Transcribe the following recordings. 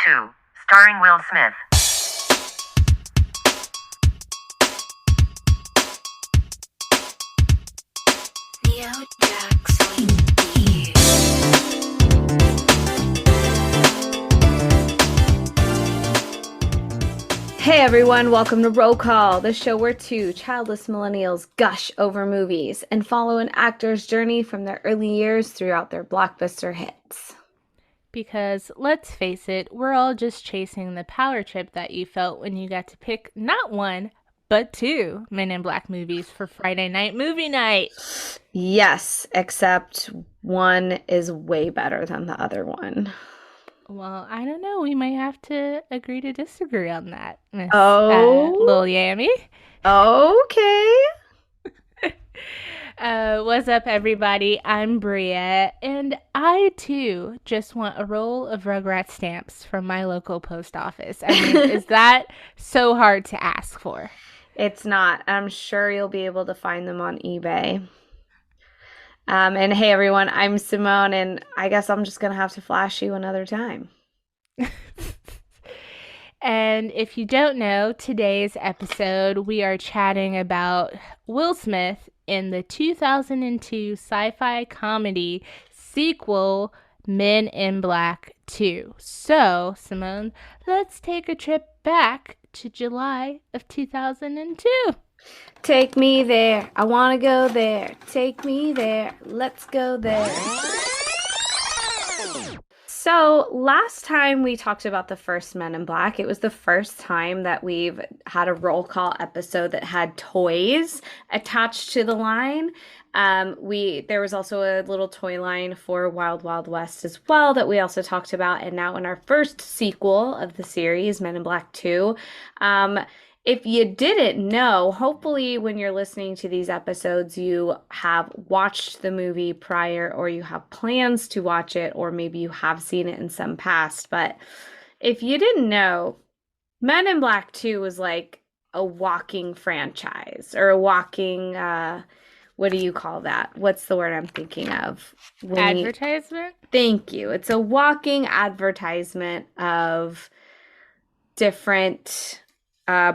2, starring Will Smith. Hey everyone, welcome to Roll Call, the show where two childless millennials gush over movies and follow an actor's journey from their early years throughout their blockbuster hits. Because, let's face it, we're all just chasing the power trip that you felt when you got to pick not one, but two Men in Black movies for Friday night movie night. Yes, except one is way better than the other one. Well, I don't know. We might have to agree to disagree on that, Miss Lil Yammy. Okay. What's up, everybody? I'm Bria, and I, too, just want a roll of Rugrat stamps from my local post office. I mean, is that so hard to ask for? It's not. I'm sure you'll be able to find them on eBay. And hey, everyone, I'm Simone, and I guess I'm just going to have to flash you another time. And if you don't know, today's episode, we are chatting about Will Smith in the 2002 sci-fi comedy sequel, Men in Black 2. So, Simone, let's take a trip back to July of 2002. Take me there. I want to go there. Take me there. Let's go there. So last time we talked about the first Men in Black, it was the first time that we've had a roll call episode that had toys attached to the line. There was also a little toy line for Wild Wild West as well that we also talked about. And now in our first sequel of the series, Men in Black 2, if you didn't know, hopefully when you're listening to these episodes, you have watched the movie prior or you have plans to watch it, or maybe you have seen it in some past. But if you didn't know, Men in Black 2 was like a walking franchise, or a walking, what do you call that? What's the word I'm thinking of? Advertisement? Thank you. It's a walking advertisement of different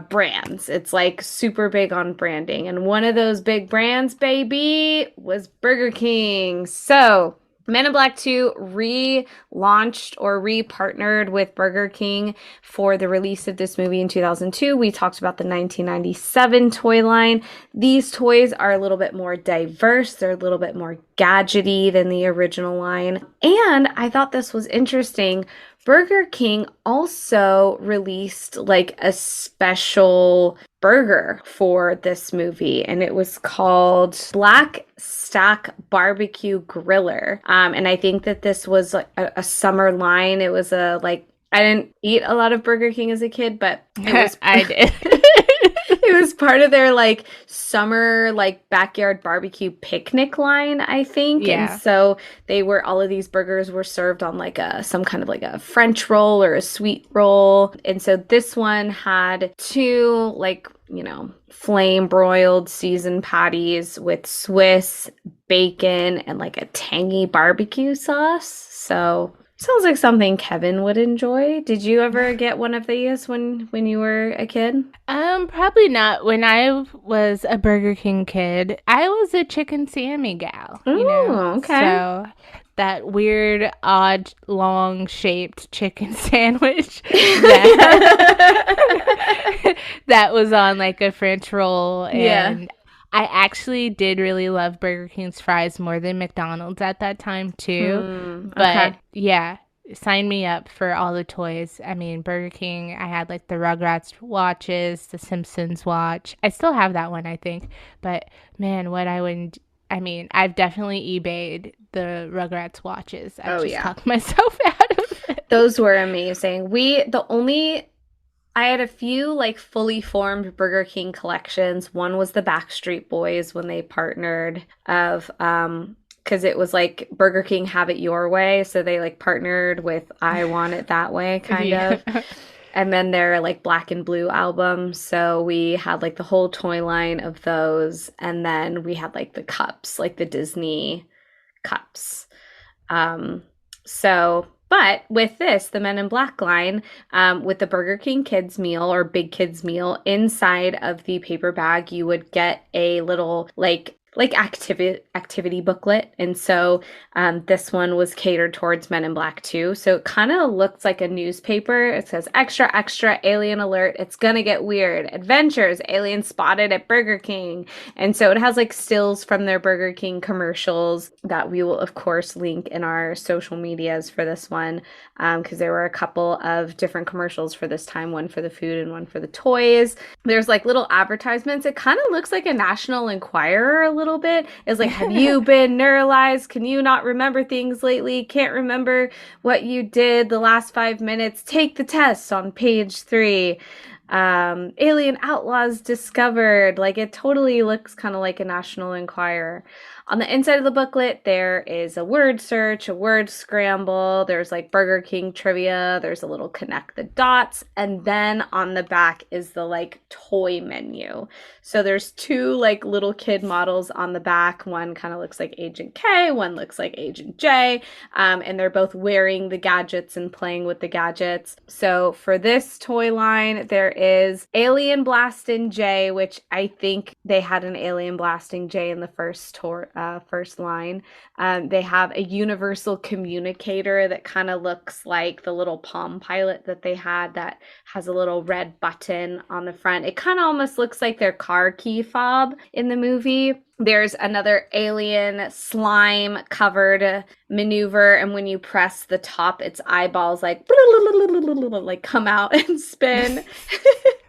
brands. It's like super big on branding. And one of those big brands, baby, was Burger King. So Men in Black 2 relaunched or repartnered with Burger King for the release of this movie in 2002. We talked about the 1997 toy line. These toys are a little bit more diverse. They're a little bit more gadgety than the original line. And I thought this was interesting. Burger King also released like a special burger for this movie, and it was called Black Stack Barbecue Griller. And I think that this was like a summer line. It was I didn't eat a lot of Burger King as a kid, but it was I did. It was part of their like summer like backyard barbecue picnic line, I think. Yeah. And so all of these burgers were served on like some kind of like a French roll or a sweet roll. And so this one had two flame broiled seasoned patties with Swiss bacon and like a tangy barbecue sauce. So sounds like something Kevin would enjoy. Did you ever get one of these when you were a kid? Probably not. When I was a Burger King kid, I was a chicken Sammy gal. Ooh, okay. So that weird, odd, long-shaped chicken sandwich that was on like a French roll. And I actually did really love Burger King's fries more than McDonald's at that time, too. But, yeah, sign me up for all the toys. I mean, Burger King, I had, like, the Rugrats watches, the Simpsons watch. I still have that one, I think. But, man, I've definitely eBayed the Rugrats watches. I talked myself out of it. Those were amazing. I had a few like fully formed Burger King collections. One was the Backstreet Boys when they partnered because it was like Burger King Have It Your Way. So they like partnered with I Want It That Way kind of. And then their like Black and Blue album. So we had like the whole toy line of those. And then we had like the cups, like the Disney cups. So But with this, the Men in Black line, with the Burger King kids meal or big kids meal, inside of the paper bag, you would get a little like activity booklet. And so this one was catered towards Men in Black 2. So it kind of looks like a newspaper. It says extra, extra, alien alert. It's gonna get weird. Adventures, alien spotted at Burger King. And so it has like stills from their Burger King commercials that we will of course link in our social medias for this one, because there were a couple of different commercials for this time, one for the food and one for the toys. There's like little advertisements. It kind of looks like a National Enquirer a little bit. It's like, have you been neuralized? Can you not remember things lately? Can't remember what you did the last 5 minutes? Take the test on page 3. Alien outlaws discovered. Like, it totally looks kind of like a National Enquirer. On the inside of the booklet, there is a word search, a word scramble. There's like Burger King trivia. There's a little connect the dots. And then on the back is the like toy menu. So there's 2 like little kid models on the back. One kind of looks like Agent K, one looks like Agent J. And they're both wearing the gadgets and playing with the gadgets. So for this toy line, there is Alien Blastin' J, which I think they had an Alien Blasting J in the first line. They have a universal communicator that kind of looks like the little Palm Pilot that they had that has a little red button on the front. It kind of almost looks like their car key fob in the movie. There's another alien slime covered maneuver, and when you press the top, its eyeballs like come out and spin.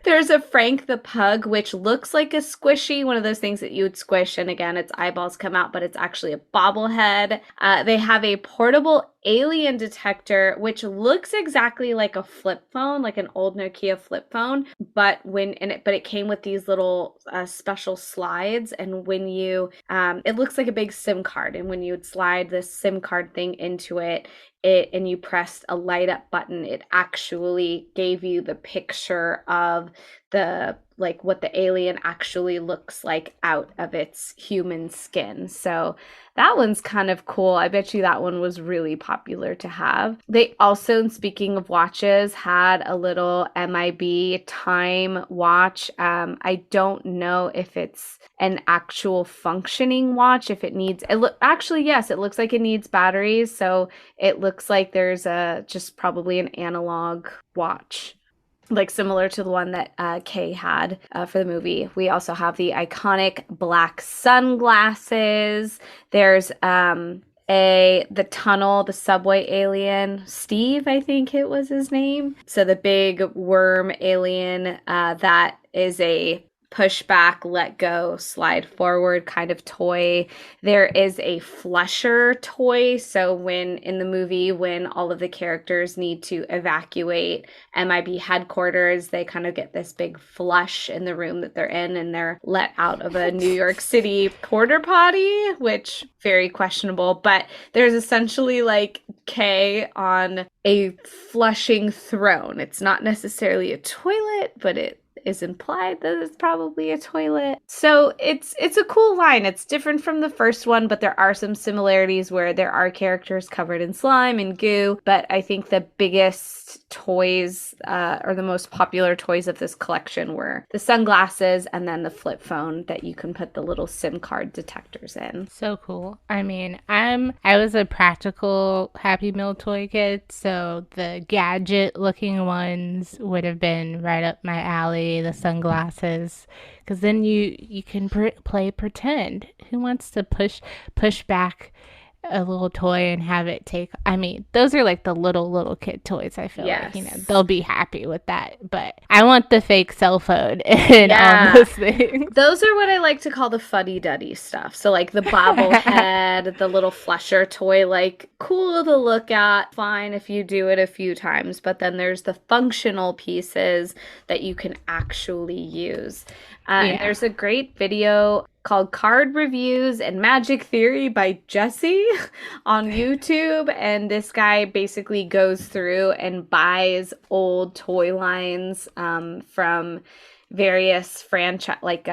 There's a Frank the Pug, which looks like a squishy, one of those things that you would squish, and again, its eyeballs come out, but it's actually a bobblehead. They have a portable alien detector, which looks exactly like a flip phone, like an old Nokia flip phone, but it came with these little special slides, and when you it looks like a big SIM card, and when you would slide this SIM card thing into it and you pressed a light up button, it actually gave you the picture of the like what the alien actually looks like out of its human skin. So that one's kind of cool. I bet you that one was really popular to have. They also, speaking of watches, had a little MIB time watch. I don't know if it's an actual functioning watch, if it needs, actually, yes, it looks like it needs batteries. So it looks like there's just probably an analog watch, like similar to the one that Kay had for the movie. We also have the iconic black sunglasses. There's the tunnel, the subway alien, Steve, I think it was his name. So the big worm alien that is a push back, let go, slide forward kind of toy. There is a flusher toy. So when in the movie, when all of the characters need to evacuate MIB headquarters, they kind of get this big flush in the room that they're in, and they're let out of a New York City porta potty, which very questionable. But there's essentially like K on a flushing throne. It's not necessarily a toilet, but it is implied that it's probably a toilet. So it's a cool line. It's different from the first one, but there are some similarities where there are characters covered in slime and goo. But I think the biggest toys or the most popular toys of this collection were the sunglasses and then the flip phone that you can put the little SIM card detectors in. So cool. I mean, I was a practical Happy Meal toy kid, so the gadget looking ones would have been right up my alley. The sunglasses, because then you can play pretend. Who wants to push back a little toy and have it take, I mean, those are like the little kid toys. I feel like, they'll be happy with that, but I want the fake cell phone and all those things. Those are what I like to call the fuddy-duddy stuff. So like the bobblehead, the little flusher toy, like cool to look at, fine if you do it a few times, but then there's the functional pieces that you can actually use. And there's a great video called Card Reviews and Magic Theory by Jesse on YouTube. And this guy basically goes through and buys old toy lines from various franchise, like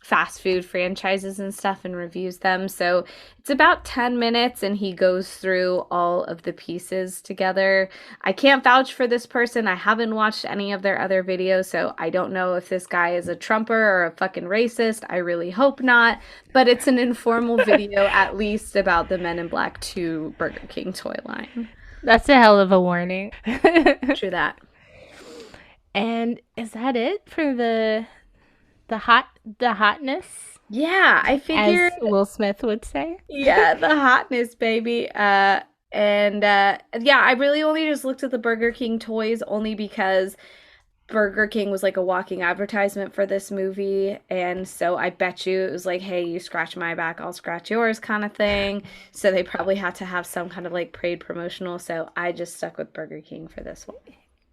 fast food franchises and stuff and reviews them. So it's about 10 minutes and he goes through all of the pieces together. I can't vouch for this person. I haven't watched any of their other videos, so I don't know if this guy is a Trumper or a fucking racist. I really hope not. But it's an informal video, at least, about the Men in Black 2 Burger King toy line. That's a hell of a warning. True that. And is that it for the hotness? Yeah, I figured, as Will Smith would say. Yeah, the hotness, baby. Yeah, I really only just looked at the Burger King toys only because Burger King was like a walking advertisement for this movie, and so I bet you it was like, hey, you scratch my back, I'll scratch yours kind of thing. So they probably had to have some kind of like paid promotional, so I just stuck with Burger King for this one.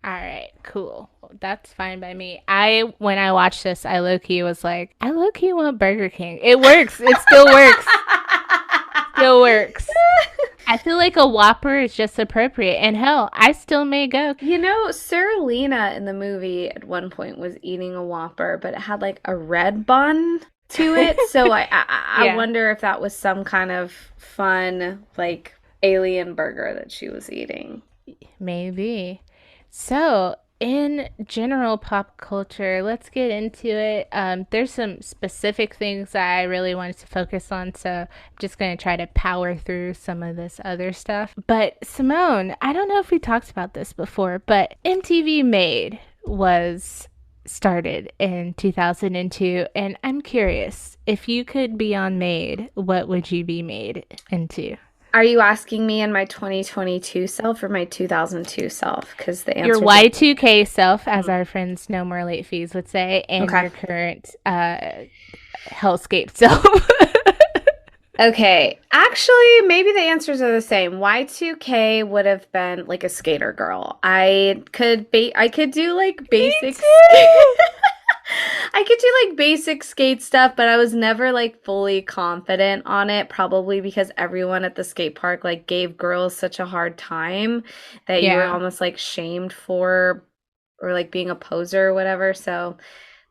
All right, cool. That's fine by me. When I watched this, I low-key was like, I low-key want Burger King. It works. It still works. Still works. I feel like a Whopper is just appropriate. And hell, I still may go. You know, Sarah Lena in the movie at one point was eating a Whopper, but it had like a red bun to it. So I wonder if that was some kind of fun, like, alien burger that she was eating. Maybe. So, in general pop culture, let's get into it. There's some specific things that I really wanted to focus on, so I'm just going to try to power through some of this other stuff. But Simone, I don't know if we talked about this before, but MTV Made was started in 2002, and I'm curious, if you could be on Made, what would you be made into? Are you asking me in my 2022 self or my 2002 self? Because the answer your Y2K self, as our friends No More Late Fees would say, and your current hellscape self. Okay, actually, maybe the answers are the same. Y2K would have been like a skater girl. I could do like basic. I could do like basic skate stuff, but I was never like fully confident on it, probably because everyone at the skate park like gave girls such a hard time that you were almost like shamed for, or like being a poser or whatever. So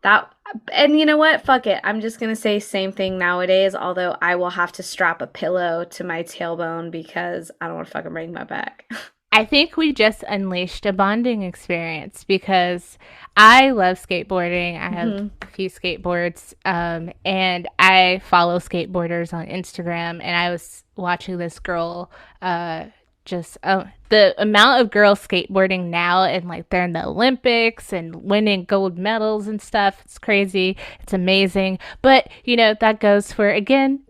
that, and you know what? Fuck it. I'm just going to say same thing nowadays, although I will have to strap a pillow to my tailbone because I don't want to fucking break my back. I think we just unleashed a bonding experience because I love skateboarding. I have a few skateboards, and I follow skateboarders on Instagram. And I was watching this girl, the amount of girls skateboarding now, and like they're in the Olympics and winning gold medals and stuff. It's crazy. It's amazing. But, you know, that goes for, again,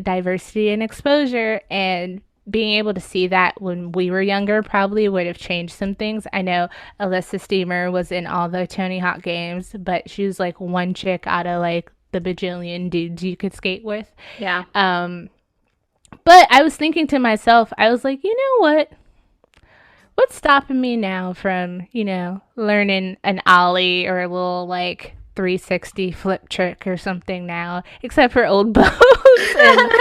diversity and exposure, and being able to see that when we were younger probably would have changed some things. I know Alyssa Steamer was in all the Tony Hawk games, but she was like one chick out of like the bajillion dudes you could skate with. Yeah. But I was thinking to myself, I was like, you know what? What's stopping me now from, you know, learning an ollie or a little like 360 flip trick or something now, except for old bows and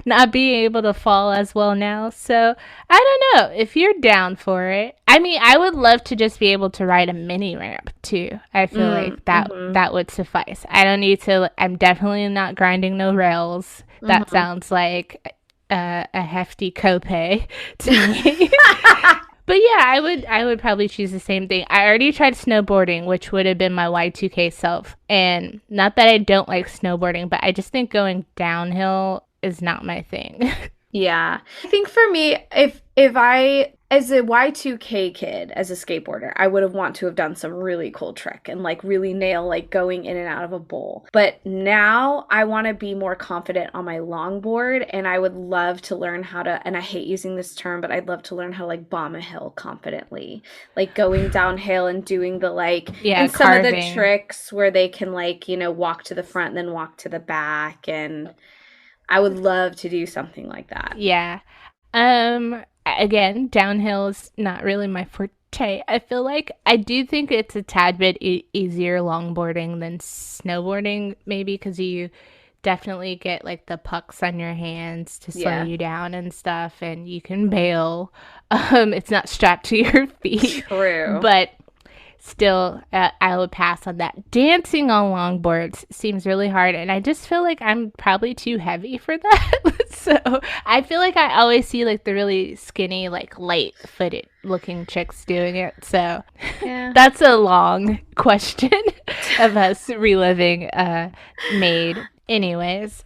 not being able to fall as well now. So I don't know if you're down for it. I mean, I would love to just be able to ride a mini ramp too. I feel like that would suffice. I don't need to. I'm definitely not grinding no rails. That sounds like a hefty copay to me. But yeah, I would probably choose the same thing. I already tried snowboarding, which would have been my Y2K self. And not that I don't like snowboarding, but I just think going downhill is not my thing. Yeah. I think for me, if I, as a Y2K kid, as a skateboarder, I would have want to have done some really cool trick and like really nail like going in and out of a bowl. But now I want to be more confident on my longboard, and I would love to learn how to, and I hate using this term, but I'd love to learn how to like bomb a hill confidently. Like going downhill and doing the like, and some of the tricks where they can like, you know, walk to the front, then walk to the back. And I would love to do something like that. Yeah. Again, downhill is not really my forte. I feel like I do think it's a tad bit easier longboarding than snowboarding, maybe because you definitely get like the pucks on your hands to slow you down and stuff, and you can bail. It's not strapped to your feet. True. But still, I would pass on that. Dancing on longboards seems really hard, and I just feel like I'm probably too heavy for that. So I feel like I always see like the really skinny, like light-footed looking chicks doing it. So that's a long question of us reliving Made. Anyways,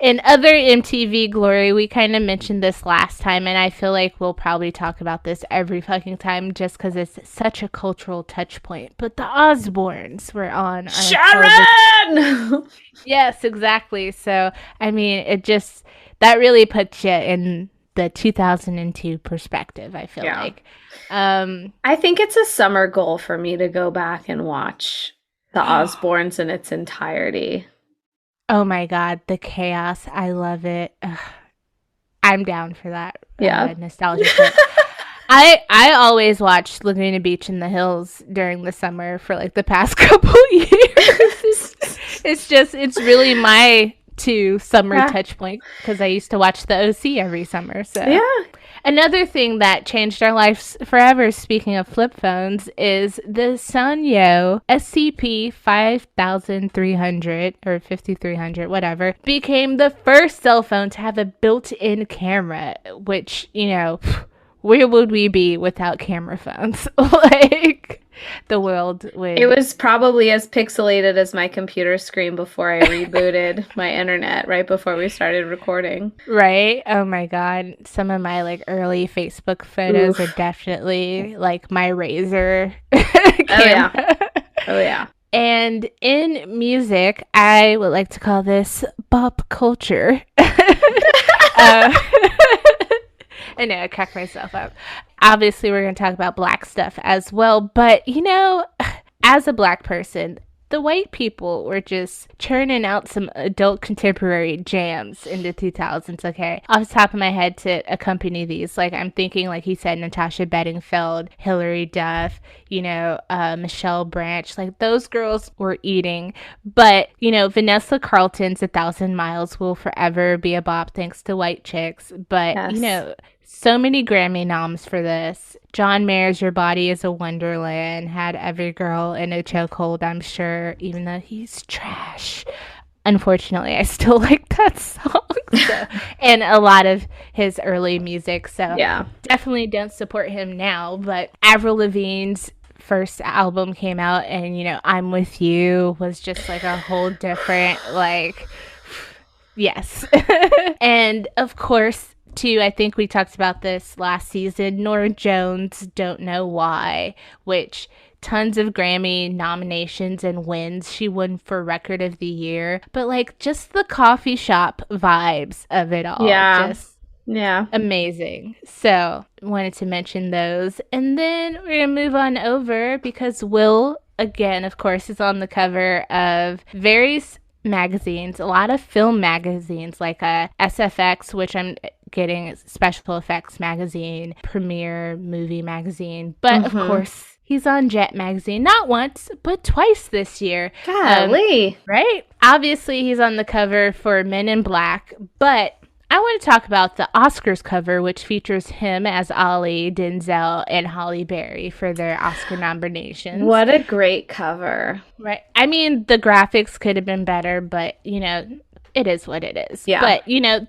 in other MTV glory, we kind of mentioned this last time, and I feel like we'll probably talk about this every fucking time just because it's such a cultural touch point. But the Osbournes were on our Sharon! Yes, exactly. So, I mean, that really puts you in the 2002 perspective, I feel like. I think it's a summer goal for me to go back and watch the Osbournes in its entirety. Oh my God, the chaos. I love it. Ugh. I'm down for that. Nostalgia. I always watch Laguna Beach in the Hills during the summer for like the past couple years. It's really my summer touch point because I used to watch the OC every summer. So another thing that changed our lives forever, speaking of flip phones, is the Sanyo SCP 5300 or 5300, whatever, became the first cell phone to have a built-in camera, which, where would we be without camera phones? Like, the world would... It was probably as pixelated as my computer screen before I rebooted my internet right before we started recording. Right? Oh my God. Some of my like early Facebook photos are definitely like my Razor camera. Oh yeah. And in music, I would like to call this pop culture. I know, I cracked myself up. Obviously, we're going to talk about Black stuff as well. But, as a Black person, the white people were just churning out some adult contemporary jams in the 2000s, okay? Off the top of my head to accompany these, like, I'm thinking, like he said, Natasha Bedingfield, Hilary Duff, Michelle Branch. Like, those girls were eating. But, Vanessa Carlton's 1,000 Miles will forever be a bop thanks to white chicks. But, so many Grammy noms for this. John Mayer's Your Body is a Wonderland had every girl in a chokehold, I'm sure, even though he's trash. Unfortunately, I still like that song. And a lot of his early music. So definitely don't support him now. But Avril Lavigne's first album came out, and, I'm With You was just like a whole different, like, yes. And of course, too, I think we talked about this last season, Norah Jones, Don't Know Why, which tons of Grammy nominations and wins. She won for Record of the Year. But, like, just the coffee shop vibes of it all. Just amazing. So, wanted to mention those. And then we're going to move on over because Will, again, of course, is on the cover of various magazines, a lot of film magazines like SFX, which I'm getting, Special Effects magazine, Premiere Movie magazine, but of course he's on Jet magazine, not once but twice this year. Golly. Right? Obviously he's on the cover for Men in Black, but I want to talk about the Oscars cover, which features him as Ollie, Denzel, and Halle Berry for their Oscar nominations. What a great cover. Right. I mean, the graphics could have been better, but, it is what it is. Yeah. But,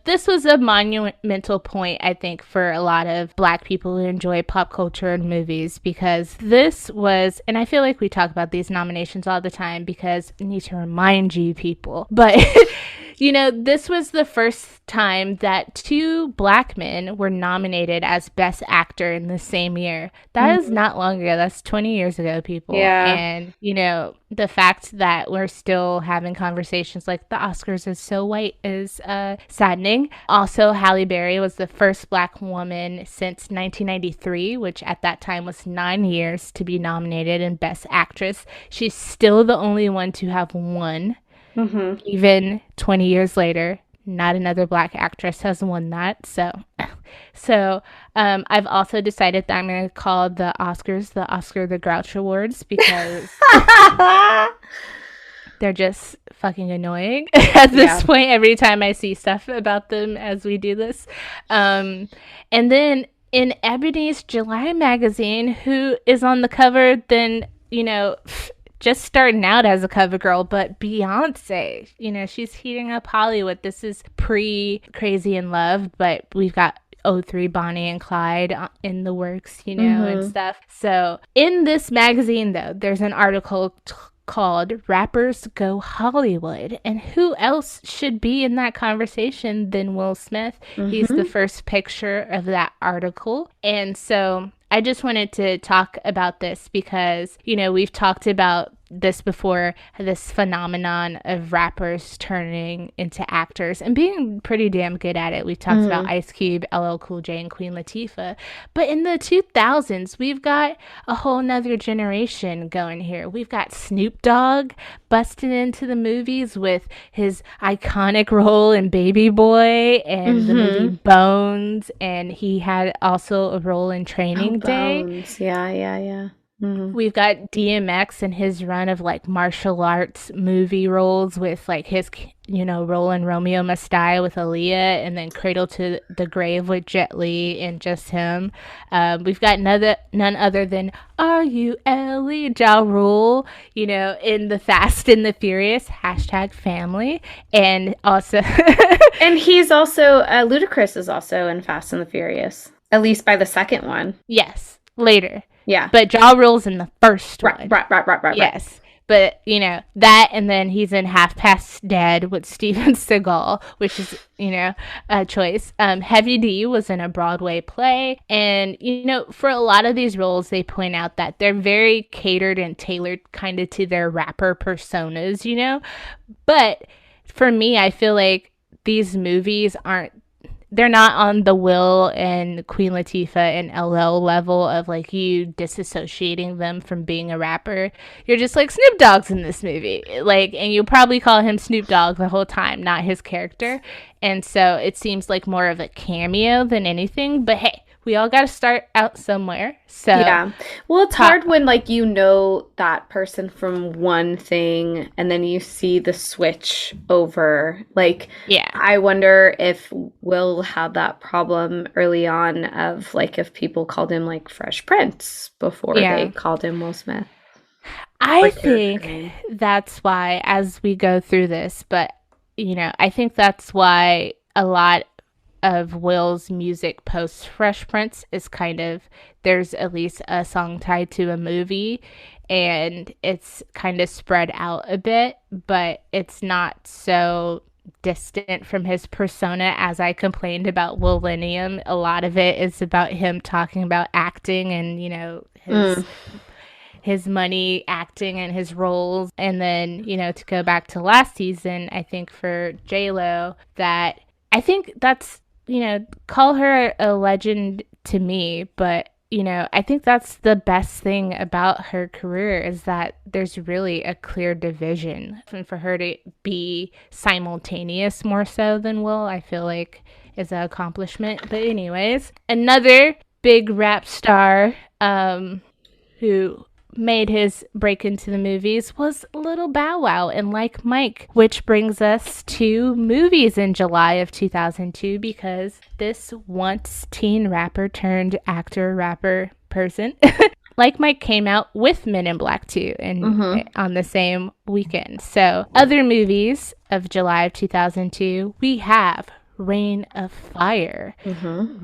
this was a monumental point, I think, for a lot of Black people who enjoy pop culture and movies, because this was, and I feel like we talk about these nominations all the time because I need to remind you people, but... this was the first time that two Black men were nominated as Best Actor in the same year. That is not long ago. That's 20 years ago, people. Yeah. And, the fact that we're still having conversations like the Oscars is so white is saddening. Also, Halle Berry was the first Black woman since 1993, which at that time was 9 years to be nominated in Best Actress. She's still the only one to have won. Even 20 years later, not another Black actress has won that. So I've also decided that I'm going to call the Oscars the Oscar the Grouch Awards because they're just fucking annoying at this point every time I see stuff about them as we do this. And then in Ebony's July magazine, who is on the cover, then, just starting out as a cover girl, but Beyonce, she's heating up Hollywood. This is pre Crazy in Love, but we've got '03 Bonnie and Clyde in the works, and stuff. So in this magazine, though, there's an article called Rappers Go Hollywood. And who else should be in that conversation than Will Smith? He's the first picture of that article. And so I just wanted to talk about this because, we've talked about this before, this phenomenon of rappers turning into actors and being pretty damn good at it. We've talked about Ice Cube, LL Cool J, and Queen Latifah. But in the 2000s, we've got a whole nother generation going here. We've got Snoop Dogg busting into the movies with his iconic role in Baby Boy and the movie Bones. And he had also a role in Training Day. Bones. Yeah. We've got DMX and his run of like martial arts movie roles with like his, role in Romeo Must Die with Aaliyah, and then Cradle to the Grave with Jet Li and just him. We've got none other than R.U.L.E. Ja Rule, in the Fast and the Furious, #family. And also... and he's also, Ludacris is also in Fast and the Furious, at least by the second one. Yes, later. Yeah. But Ja Rule's in the first one. Right. Yes. But, that, and then he's in Half Past Dead with Steven Seagal, which is, a choice. Heavy D was in a Broadway play. And, for a lot of these roles, they point out that they're very catered and tailored kind of to their rapper personas, But for me, I feel like these movies they're not on the Will and Queen Latifah and LL level of like you disassociating them from being a rapper. You're just like, Snoop Dogg's in this movie. And you'll probably call him Snoop Dogg the whole time, not his character. And so it seems like more of a cameo than anything. But hey, we all got to start out somewhere. So yeah. Well, it's hard when that person from one thing and then you see the switch over. Yeah. I wonder if Will had that problem early on of if people called him Fresh Prince before they called him Will Smith. I think that's why as we go through this, but I think that's why a lot of Will's music post Fresh Prince is there's at least a song tied to a movie and it's kind of spread out a bit, but it's not so distant from his persona as I complained about Willennium. A lot of it is about him talking about acting and, his money acting and his roles. And then, to go back to last season, I think for J-Lo that I think that's, call her a legend to me, but, I think that's the best thing about her career is that there's really a clear division. And for her to be simultaneous more so than Will, I feel like is an accomplishment. But anyways, another big rap star who made his break into the movies was Little Bow Wow and Like Mike, which brings us to movies in July of 2002 because this once teen rapper turned actor rapper person Like Mike came out with Men in Black 2 and on the same weekend. So other movies of July of 2002, we have Reign of Fire,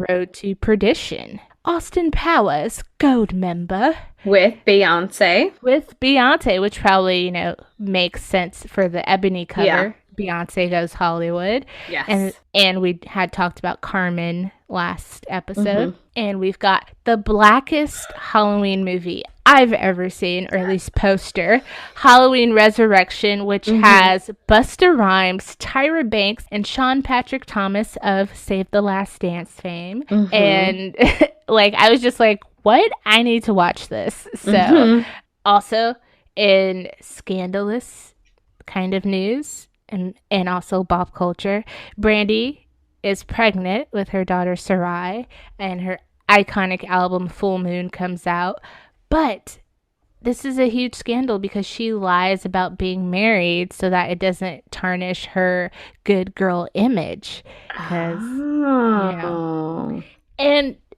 Road to Perdition, Austin Powers, Gold Member. With Beyonce, which probably, makes sense for the Ebony cover. Yeah. Beyonce Goes Hollywood. Yes. And we had talked about Carmen last episode. And we've got the blackest Halloween movie I've ever seen, or at least poster, Halloween Resurrection, which has Busta Rhymes, Tyra Banks, and Sean Patrick Thomas of Save the Last Dance fame. And I was just like, what? I need to watch this. So also in scandalous kind of news and also pop culture, Brandy is pregnant with her daughter Sarai, and her iconic album Full Moon comes out. But this is a huge scandal because she lies about being married so that it doesn't tarnish her good girl image. And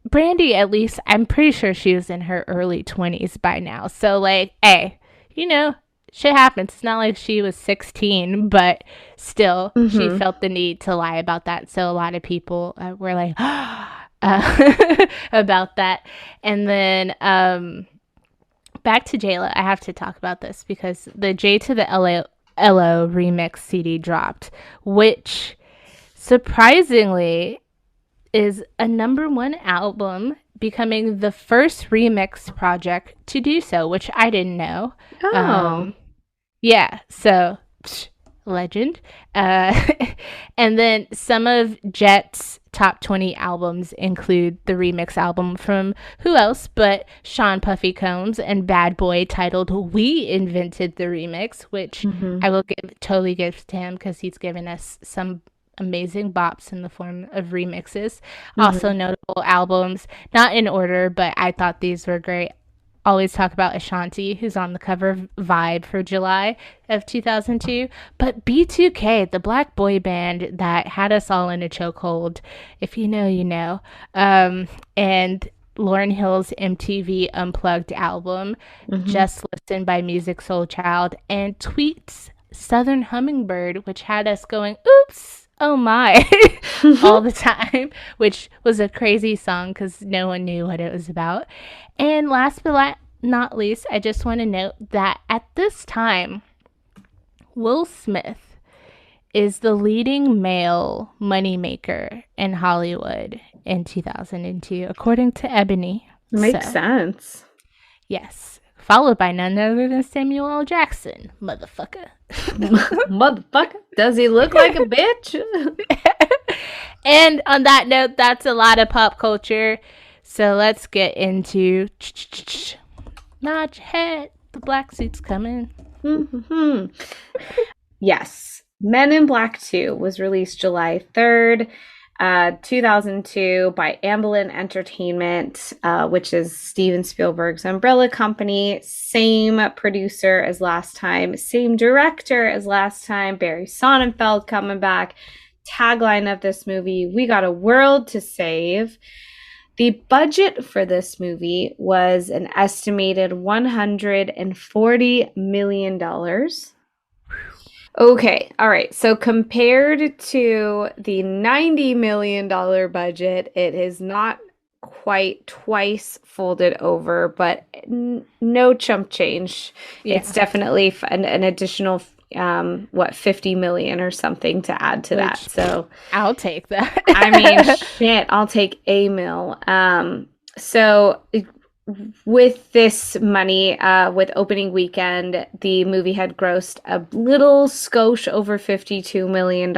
Brandy, at least, I'm pretty sure she was in her early 20s by now. So, like, hey, shit happens. It's not like she was 16, but still, she felt the need to lie about that. So a lot of people were like, about that. And then back to Jayla, I have to talk about this because the J to the LO remix CD dropped, which surprisingly is a #1 album, becoming the first remix project to do so, which I didn't know. Yeah, so legend. And then some of Jet's top 20 albums include the remix album from who else but Sean Puffy Combs and Bad Boy, titled We Invented the Remix, which I will totally give to him because he's given us some amazing bops in the form of remixes. Also notable albums, not in order, but I thought these were great. Always talk about Ashanti, who's on the cover of Vibe for July of 2002. But B2K, the black boy band that had us all in a chokehold, if you know, you know. And Lauryn Hill's MTV Unplugged album, Just Listen by Music Soul Child, and Tweet's Southern Hummingbird, which had us going, oops, oh my, all the time, which was a crazy song because no one knew what it was about. And last but not least, I just want to note that at this time, Will Smith is the leading male moneymaker in Hollywood in 2002, according to Ebony. Makes sense. Yes. Followed by none other than Samuel L. Jackson, motherfucker. Motherfucker. Does he look like a bitch? And on that note, that's a lot of pop culture. So let's get into nod your head. The black suit's coming. Yes. Men in Black 2 was released July 3rd, 2002 by Amblin Entertainment, which is Steven Spielberg's umbrella company. Same producer as last time, same director as last time. Barry Sonnenfeld coming back. Tagline of this movie: we got a world to save. The budget for this movie was an estimated $140 million. Okay, all right. So compared to the $90 million budget, it is not quite twice folded over, but no chump change. Yeah. It's definitely an additional, 50 million or something to add to that. So I'll take that. I mean, shit, I'll take a mil. So with this money, with opening weekend, the movie had grossed a little skosh over $52 million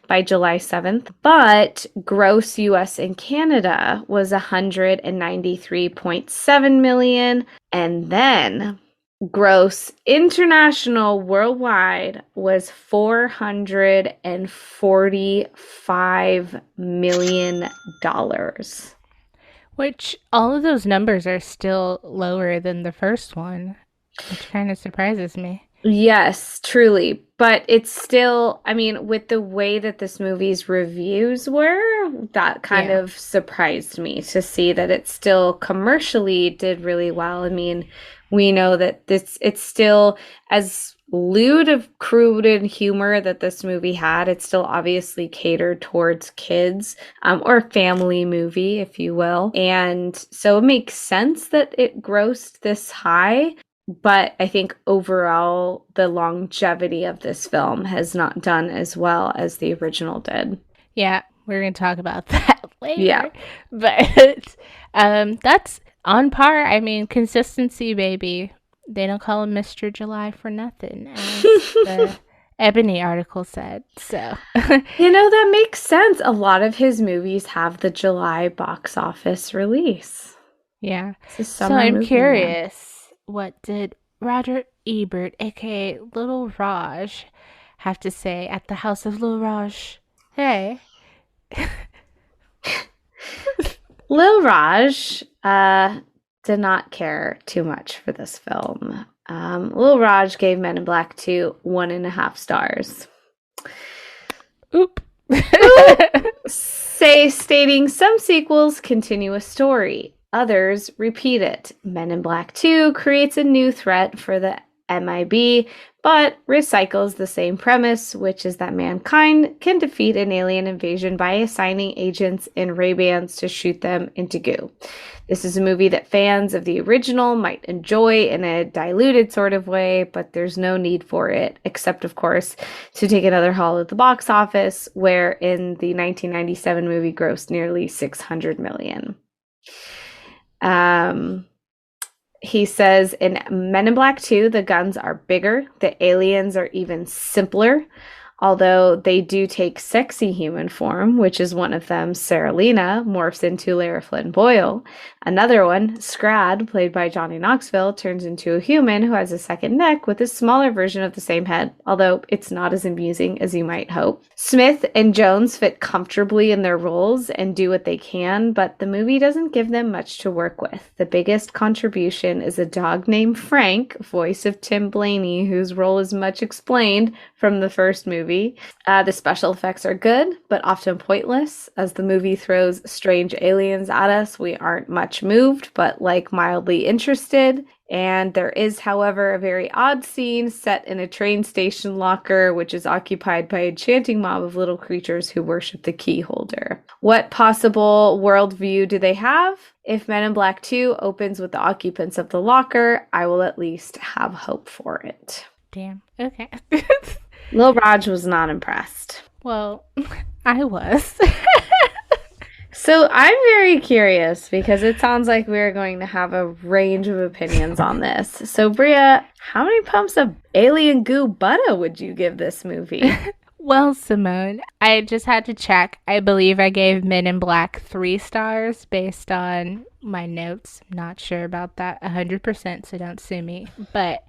by July 7th, but gross US and Canada was $193.7 million, and then gross international worldwide was $445 million. Which all of those numbers are still lower than the first one, which kind of surprises me. Yes, truly. But it's still, I mean, with the way that this movie's reviews were, that kind of surprised me to see that it still commercially did really well. I mean, we know that it's still, as lewd of crude and humor that this movie had, it's still obviously catered towards kids, or family movie, if you will. And so it makes sense that it grossed this high. But I think overall, the longevity of this film has not done as well as the original did. Yeah, we're going to talk about that later. Yeah. But that's on par. I mean, consistency, baby. They don't call him Mr. July for nothing, as the Ebony article said. So, that makes sense. A lot of his movies have the July box office release. Yeah. So I'm curious. What did Roger Ebert, aka Little Raj, have to say at the House of Lil Raj? Hey. Lil Raj did not care too much for this film. Lil Raj gave Men in Black 2 1.5 stars. Oop. Say way, stating some sequels continue a story, others repeat it. Men in Black 2 creates a new threat for the MIB, but recycles the same premise, which is that mankind can defeat an alien invasion by assigning agents in Ray-Bans to shoot them into goo. This is a movie that fans of the original might enjoy in a diluted sort of way, but there's no need for it, except, of course, to take another haul at the box office, where in the 1997 movie grossed nearly $600 million. He says in Men in Black 2, the guns are bigger, the aliens are even simpler, although they do take sexy human form, which is one of them, Sarah Lena, morphs into Laura Flynn Boyle. Another one, Scrad, played by Johnny Knoxville, turns into a human who has a second neck with a smaller version of the same head, although it's not as amusing as you might hope. Smith and Jones fit comfortably in their roles and do what they can, but the movie doesn't give them much to work with. The biggest contribution is a dog named Frank, voice of Tim Blaney, whose role is much explained from the first movie. The special effects are good, but often pointless. As the movie throws strange aliens at us, we aren't much moved, but mildly interested. And there is, however, a very odd scene set in a train station locker, which is occupied by a chanting mob of little creatures who worship the key holder. What possible worldview do they have? If Men in Black 2 opens with the occupants of the locker, I will at least have hope for it. Damn. Okay. Lil Raj was not impressed. Well, I was. So I'm very curious because it sounds like we're going to have a range of opinions on this. So Bria, how many pumps of alien goo butter would you give this movie? Well, Simone, I just had to check. I believe I gave Men in Black 3 stars based on my notes. Not sure about that 100%, so don't sue me. But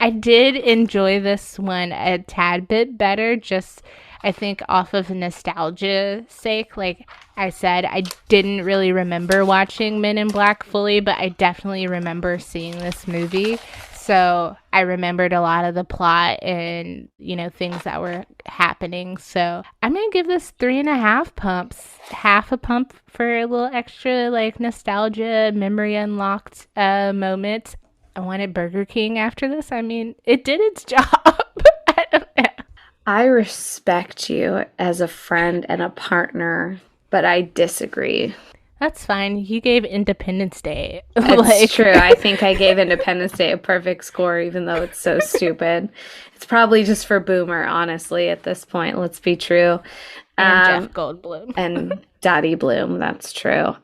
I did enjoy this one a tad bit better, just I think off of nostalgia sake. Like I said, I didn't really remember watching Men in Black fully, but I definitely remember seeing this movie. So I remembered a lot of the plot and, things that were happening. So I'm going to give this 3.5 pumps, half a pump for a little extra nostalgia, memory unlocked moment. I wanted Burger King after this. I mean, it did its job. I don't know. I respect you as a friend and a partner, but I disagree. That's fine. You gave Independence Day. That's true. I think I gave Independence Day a perfect score, even though it's so stupid. It's probably just for Boomer, honestly, at this point. Let's be true. And Jeff Goldblum. And Daddy Bloom. That's true.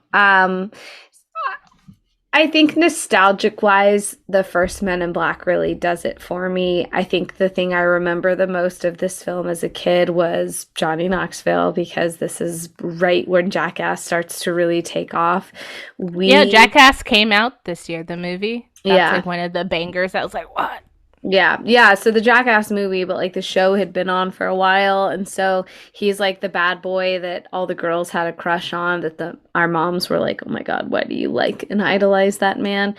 I think nostalgic-wise, the first Men in Black really does it for me. I think the thing I remember the most of this film as a kid was Johnny Knoxville, because this is right when Jackass starts to really take off. Yeah, Jackass came out this year, the movie. That's one of the bangers. I was like, what? Yeah. So the Jackass movie, but the show had been on for a while, and so he's the bad boy that all the girls had a crush on. That our moms were like, "Oh my God, why do you like and idolize that man?"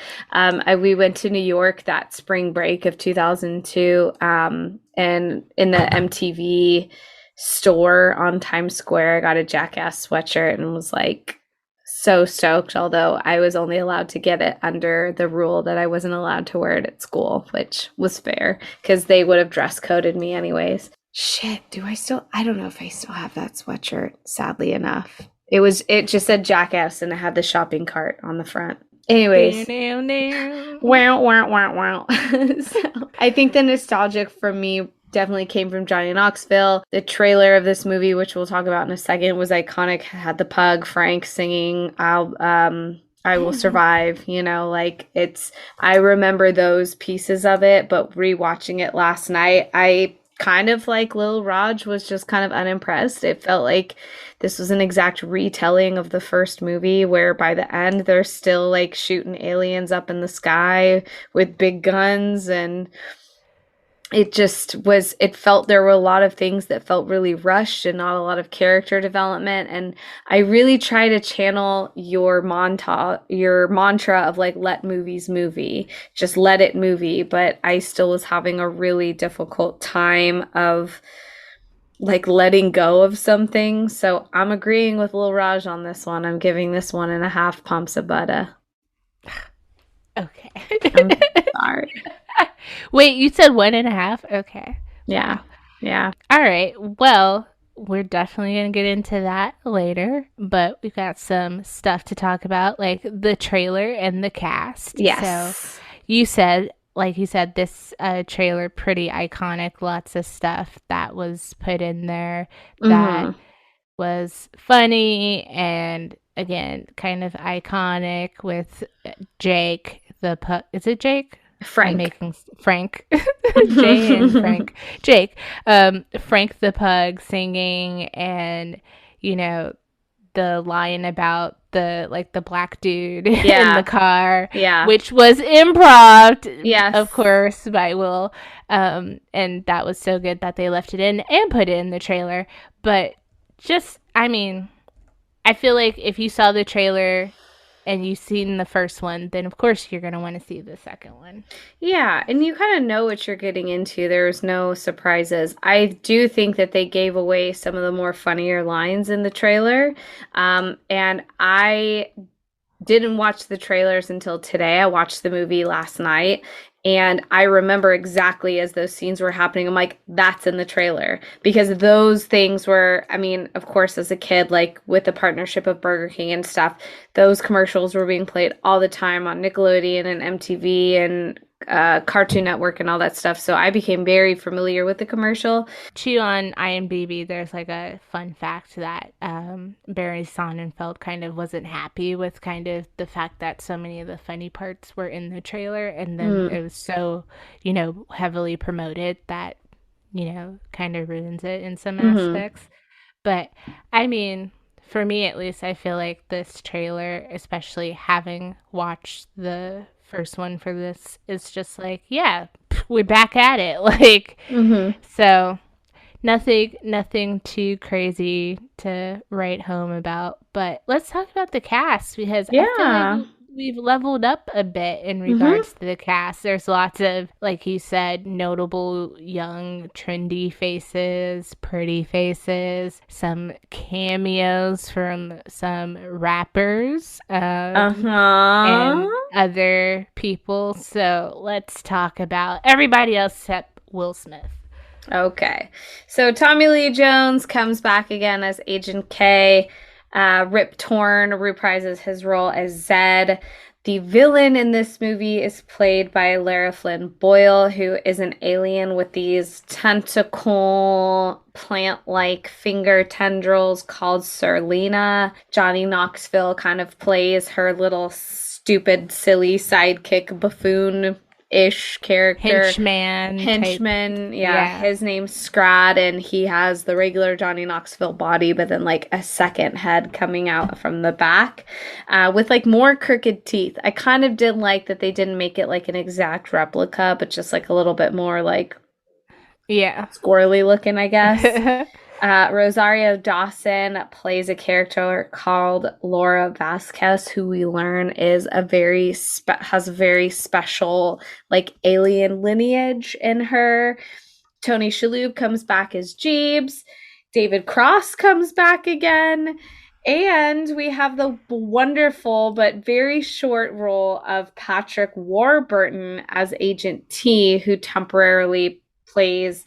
We went to New York that spring break of 2002, and in the MTV store on Times Square, I got a Jackass sweatshirt and was so stoked, although I was only allowed to get it under the rule that I wasn't allowed to wear it at school, which was fair because they would have dress coded me anyways. Shit, I don't know if I still have that sweatshirt, sadly enough. It just said Jackass and it had the shopping cart on the front. Anyways. Wow. So, I think the nostalgic for me definitely came from Johnny Knoxville. The trailer of this movie, which we'll talk about in a second, was iconic. It had the pug Frank singing I Will Survive, I remember those pieces of it, but rewatching it last night, I kind of Lil Raj was just kind of unimpressed. It felt like this was an exact retelling of the first movie, where by the end they're still shooting aliens up in the sky with big guns, and it felt there were a lot of things that felt really rushed and not a lot of character development. And I really try to channel your mantra of let movies movie, just let it movie. But I still was having a really difficult time of like letting go of something. So I'm agreeing with Lil Raj on this one. I'm giving this 1.5 pumps of butter. Okay. I'm sorry. Wait, you said 1.5? Okay. Yeah. Wow. Yeah. All right. Well, we're definitely going to get into that later, but we've got some stuff to talk about, like the trailer and the cast. Yes. So you said, like you said, this trailer, pretty iconic, lots of stuff that was put in there that was funny and, again, kind of iconic with Jake, is it Jake? Frank. I'm making Frank. Jay and Frank. Jake. Frank the pug singing, and the line about the black dude in the car. Yeah. Which was improv, yes, of course, by Will. And that was so good that they left it in and put it in the trailer. But just, I mean, I feel like if you saw the trailer and you've seen the first one, then of course you're going to want to see the second one. Yeah, and you kind of know what you're getting into. There's no surprises. I do think that they gave away some of the more funnier lines in the trailer. And I didn't watch the trailers until today. I watched the movie last night. And I remember exactly as those scenes were happening, I'm like, that's in the trailer. Because those things were, I mean, of course, as a kid, like with the partnership of Burger King and stuff, those commercials were being played all the time on Nickelodeon and MTV and Cartoon Network and all that stuff. So I became very familiar with the commercial. Too, on IMDb, there's like a fun fact that Barry Sonnenfeld kind of wasn't happy with kind of the fact that so many of the funny parts were in the trailer, and then it was so, heavily promoted that, kind of ruins it in some aspects. But I mean, for me at least, I feel like this trailer, especially having watched the first one for this, is just like, yeah, we're back at it. Like, so nothing too crazy to write home about. But let's talk about the cast, because I feel like we've leveled up a bit in regards to the cast. There's lots of, like you said, notable young, trendy faces, pretty faces, some cameos from some rappers and other people. So let's talk about everybody else except Will Smith. Okay. So Tommy Lee Jones comes back again as Agent K. Rip Torn reprises his role as Zed. The villain in this movie is played by Laura Flynn Boyle, who is an alien with these tentacle plant-like finger tendrils called Serlina. Johnny Knoxville kind of plays her little stupid, silly sidekick buffoon ish character. Henchman. Yeah. His name's Scrad, and he has the regular Johnny Knoxville body, but then like a second head coming out from the back with like more crooked teeth. I kind of did like that they didn't make it like an exact replica, but just like a little bit more like squirrely looking, I guess. Rosario Dawson plays a character called Laura Vasquez, who we learn is has a very special like alien lineage in her. Tony Shalhoub comes back as Jeebs. David Cross comes back again. And we have the wonderful but very short role of Patrick Warburton as Agent T, who temporarily plays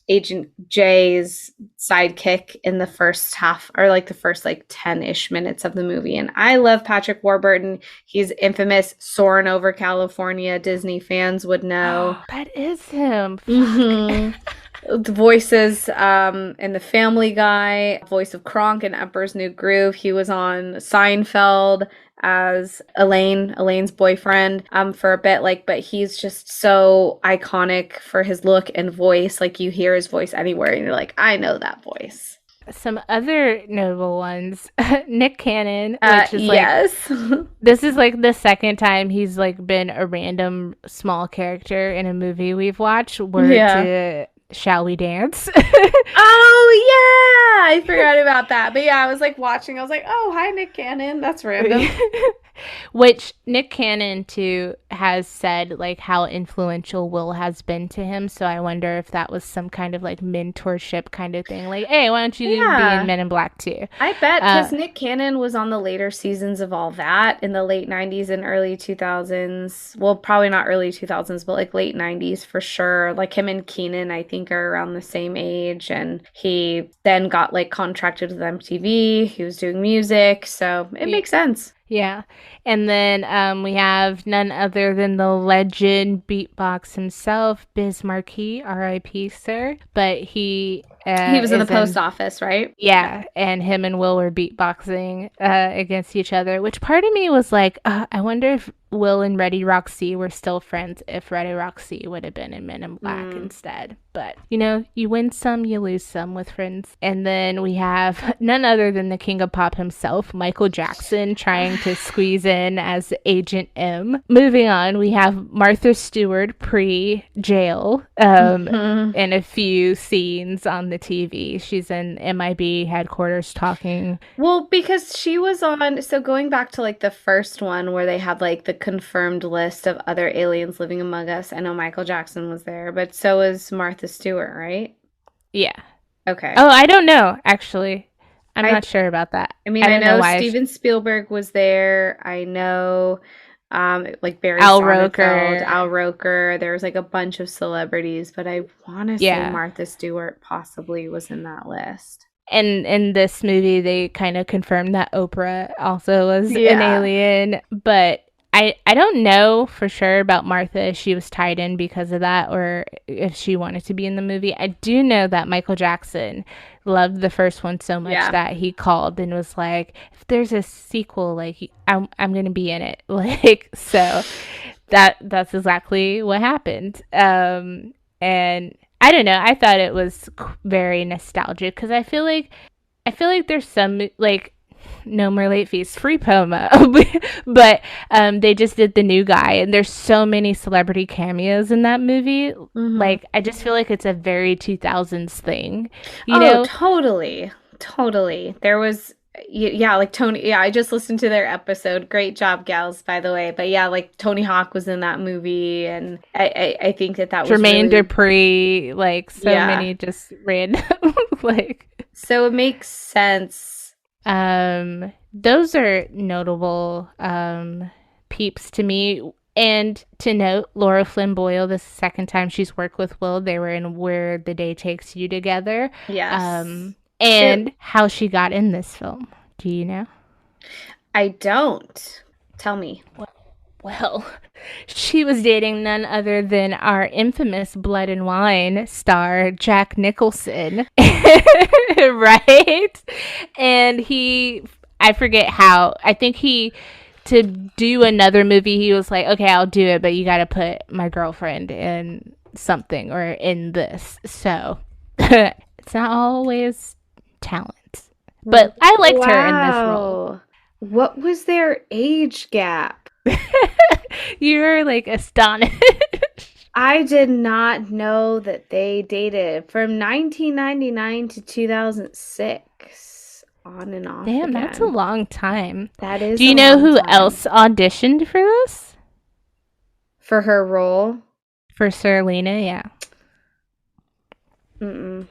Agent J's sidekick in the first half, or like the first like 10-ish minutes of the movie. And I love Patrick Warburton. He's infamous, soaring over California. Disney fans would know. That is him. The voices in The Family Guy, voice of Kronk in Emperor's New Groove. He was on Seinfeld as Elaine's boyfriend for a bit, like, but he's just so iconic for his look and voice. Like, you hear his voice anywhere and you're like, I know that voice. Some other notable ones, Nick Cannon, which is yes. This is like the second time he's like been a random small character in a movie we've watched. Word to Shall We Dance? Oh, yeah! I forgot about that. But yeah, I was like watching. I was like, oh, hi, Nick Cannon. That's random. Which Nick Cannon, too, has said, like, how influential Will has been to him. So I wonder if that was some kind of, like, mentorship kind of thing. Like, hey, why don't you be in Men in Black, too? I bet, because Nick Cannon was on the later seasons of all that in the late 90s and early 2000s. Well, probably not early 2000s, but, like, late 90s for sure. Like, him and Keenan, I think, are around the same age. And he then got, like, contracted with MTV. He was doing music. So it makes sense. Yeah. And then we have none other than the legend beatbox himself, Biz Markie, R.I.P., sir. But he was in the post office, right? Yeah. And him and Will were beatboxing against each other, which part of me was like, I wonder if Will and Ready Roxy were still friends if Ready Roxy would have been in Men in Black instead. But, you know, you win some, you lose some with friends. And then we have none other than the king of pop himself, Michael Jackson, trying to squeeze in as Agent M. Moving on, we have Martha Stewart pre-jail in a few scenes on the TV. She's in MIB headquarters talking. Well, because she was on, so going back to like the first one where they had like the confirmed list of other aliens living among us. I know Michael Jackson was there, but so was Martha Stewart, right? Yeah. Okay. Oh, I don't know, actually. I'm not sure about that. I mean, I know Steven Spielberg was there. I know like Barry Al Roker. There was like a bunch of celebrities, but I want to say Martha Stewart possibly was in that list. And in this movie, they kind of confirmed that Oprah also was an alien, but I don't know for sure about Martha if she was tied in because of that or if she wanted to be in the movie. I do know that Michael Jackson loved the first one so much that he called and was like, if there's a sequel, like I'm going to be in it. Like, so that's exactly what happened. And I don't know. I thought it was very nostalgic because I feel like there's some like no more late fees, free promo, but they just did the new guy, and there's so many celebrity cameos in that movie. Like I just feel like it's a very 2000s thing, you know? Totally. There was. Yeah, like Tony. Yeah, I just listened to their episode. Great job, gals, by the way. But yeah, like Tony Hawk was in that movie, and I think that was Jermaine Dupri, like so many just random, like. So it makes sense. Those are notable peeps to me. And to note, Laura Flynn Boyle, the second time she's worked with Will, they were in Where the Day Takes You together. Yes. And how she got in this film. Do you know? I don't. Tell me. Well, she was dating none other than our infamous Blood and Wine star, Jack Nicholson. Right? And I forget how, I think to do another movie, he was like, okay, I'll do it, but you got to put my girlfriend in something or in this. So it's not always talent, but I liked her in this role. What was their age gap? You're like astonished. I did not know that they dated from 1999 to 2006, on and off. Damn, that's a long time. That is. Do you know who else auditioned for this? For her role? For Serlina, yeah. Mm-mm.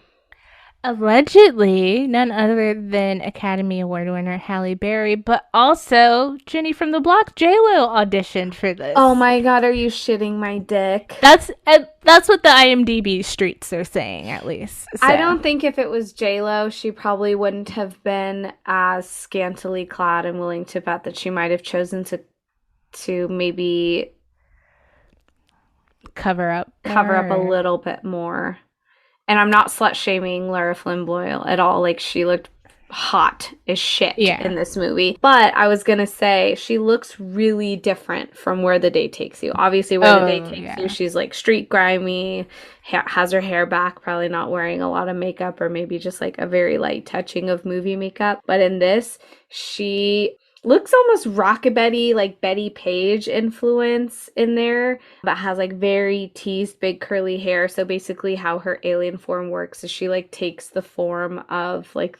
Allegedly, none other than Academy Award winner Halle Berry, but also Jenny from the Block, J-Lo, auditioned for this. Oh my god, are you shitting my dick? That's what the IMDb streets are saying, at least. So. I don't think if it was J-Lo, she probably wouldn't have been as scantily clad. I'm willing to bet that she might have chosen to maybe cover up a little bit more. And I'm not slut-shaming Laura Flynn Boyle at all. Like, she looked hot as shit in this movie. But I was going to say, she looks really different from Where the Day Takes You. Obviously, Where the Day Takes You, she's, like, street grimy, has her hair back, probably not wearing a lot of makeup, or maybe just, like, a very light touching of movie makeup. But in this, she looks almost rockabye, like Betty Page influence in there, but has like very teased, big curly hair. So basically how her alien form works is she like takes the form of like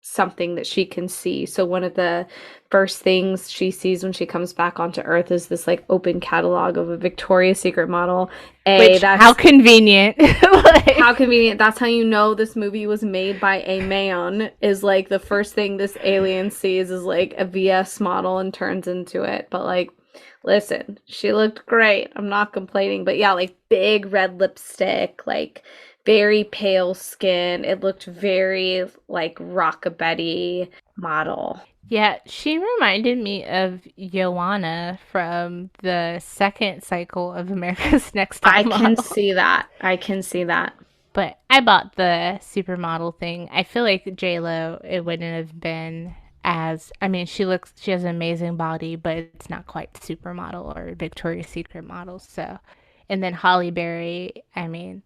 something that she can see. So one of the first things she sees when she comes back onto Earth is this like open catalog of a Victoria's Secret model. How convenient. How convenient. That's how you know this movie was made by a man, is like the first thing this alien sees is like a VS model and turns into it. But like, listen, she looked great. I'm not complaining. But yeah, like big red lipstick, like very pale skin. It looked very like rockabye model. Yeah, she reminded me of Joanna from the second cycle of America's Next Top Model. I can see that. But I bought the supermodel thing. I feel like J-Lo, it wouldn't have been as, I mean, she has an amazing body, but it's not quite supermodel or Victoria's Secret model. So, and then Halle Berry, I mean,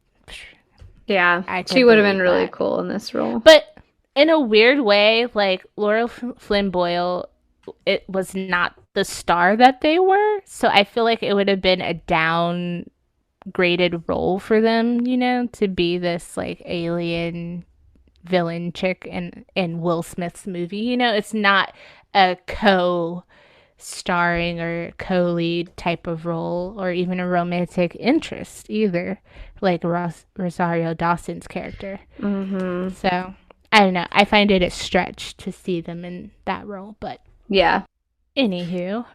yeah, she would have been really cool in this role. But in a weird way, like Laura Flynn Boyle, it was not the star that they were. So I feel like it would have been a downgraded role for them, you know, to be this like alien villain chick in Will Smith's movie. You know, it's not a co-starring or co-lead type of role or even a romantic interest either, like Rosario Dawson's character. Mm-hmm. So I don't know. I find it a stretch to see them in that role, but yeah. Anywho,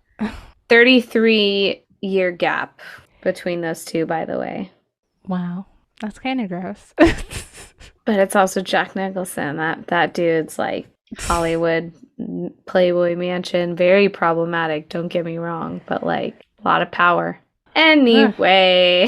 33-year gap between those two, by the way. Wow, that's kind of gross. But it's also Jack Nicholson. That dude's like Hollywood Playboy Mansion, very problematic. Don't get me wrong, but like a lot of power. Anyway.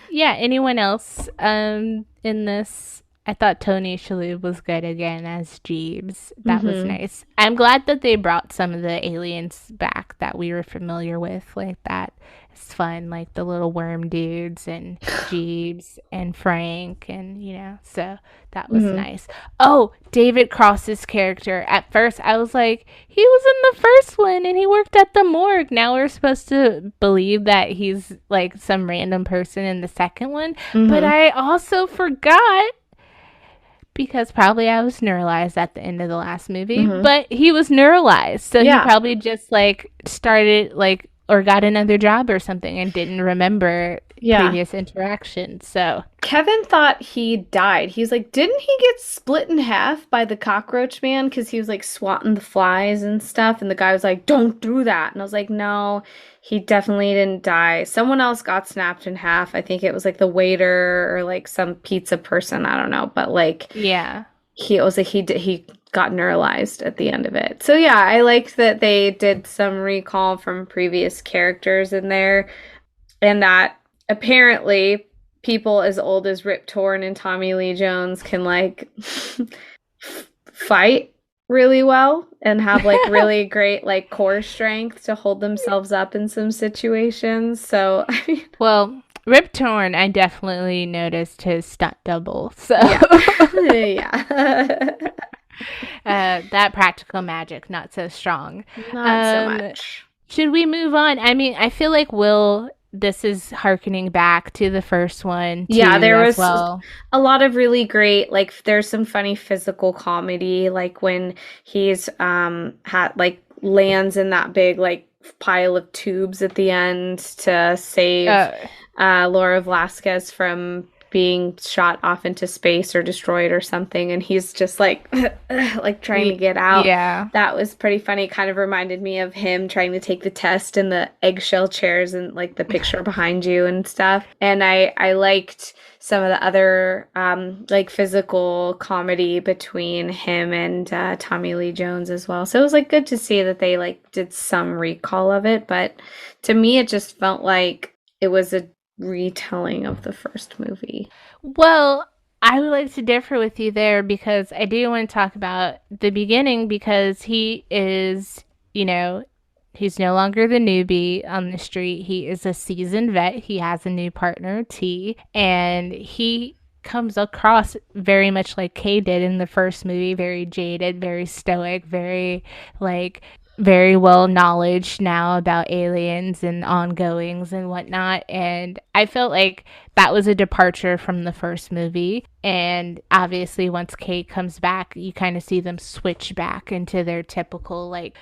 Yeah, anyone else in this? I thought Tony Shalhoub was good again as Jeeves. That was nice. I'm glad that they brought some of the aliens back that we were familiar with, like that. It's fun, like the little worm dudes and Jeeves and Frank, and you know, so that was nice. Oh, David Cross's character. At first, I was like, he was in the first one and he worked at the morgue. Now we're supposed to believe that he's like some random person in the second one. But I also forgot, because probably I was neuralized at the end of the last movie, but he was neuralized. So he probably just like started like, or got another job or something and didn't remember previous interactions. So Kevin thought he died. He's like, didn't he get split in half by the cockroach man? Because he was like swatting the flies and stuff. And the guy was like, don't do that. And I was like, no, he definitely didn't die. Someone else got snapped in half. I think it was like the waiter or like some pizza person. I don't know. But like, yeah, he got neuralized at the end of it. So yeah, I liked that they did some recall from previous characters in there, and that apparently people as old as Rip Torn and Tommy Lee Jones can like fight really well and have like really great like core strength to hold themselves up in some situations. So I mean, well, Rip Torn, I definitely noticed his stunt double. So yeah. That practical magic, not so strong. Not so much. Should we move on? I mean, I feel like this is hearkening back to the first one. Yeah, there was a lot of really great, like, there's some funny physical comedy, like when he's lands in that big like pile of tubes at the end to save Laura Velasquez from being shot off into space or destroyed or something, and he's just like like trying to get out. Yeah, that was pretty funny. Kind of reminded me of him trying to take the test in the eggshell chairs and like the picture behind you and stuff. And I liked some of the other like physical comedy between him and Tommy Lee Jones as well. So it was like good to see that they like did some recall of it, but to me it just felt like it was a retelling of the first movie. Well, I would like to differ with you there, because I do want to talk about the beginning, because he is, you know, he's no longer the newbie on the street. He is a seasoned vet. He has a new partner, T, and he comes across very much like Kay did in the first movie, very jaded, very stoic, very like very well knowledge now about aliens and ongoings and whatnot. And I felt like that was a departure from the first movie. And obviously, once Kate comes back, you kind of see them switch back into their typical like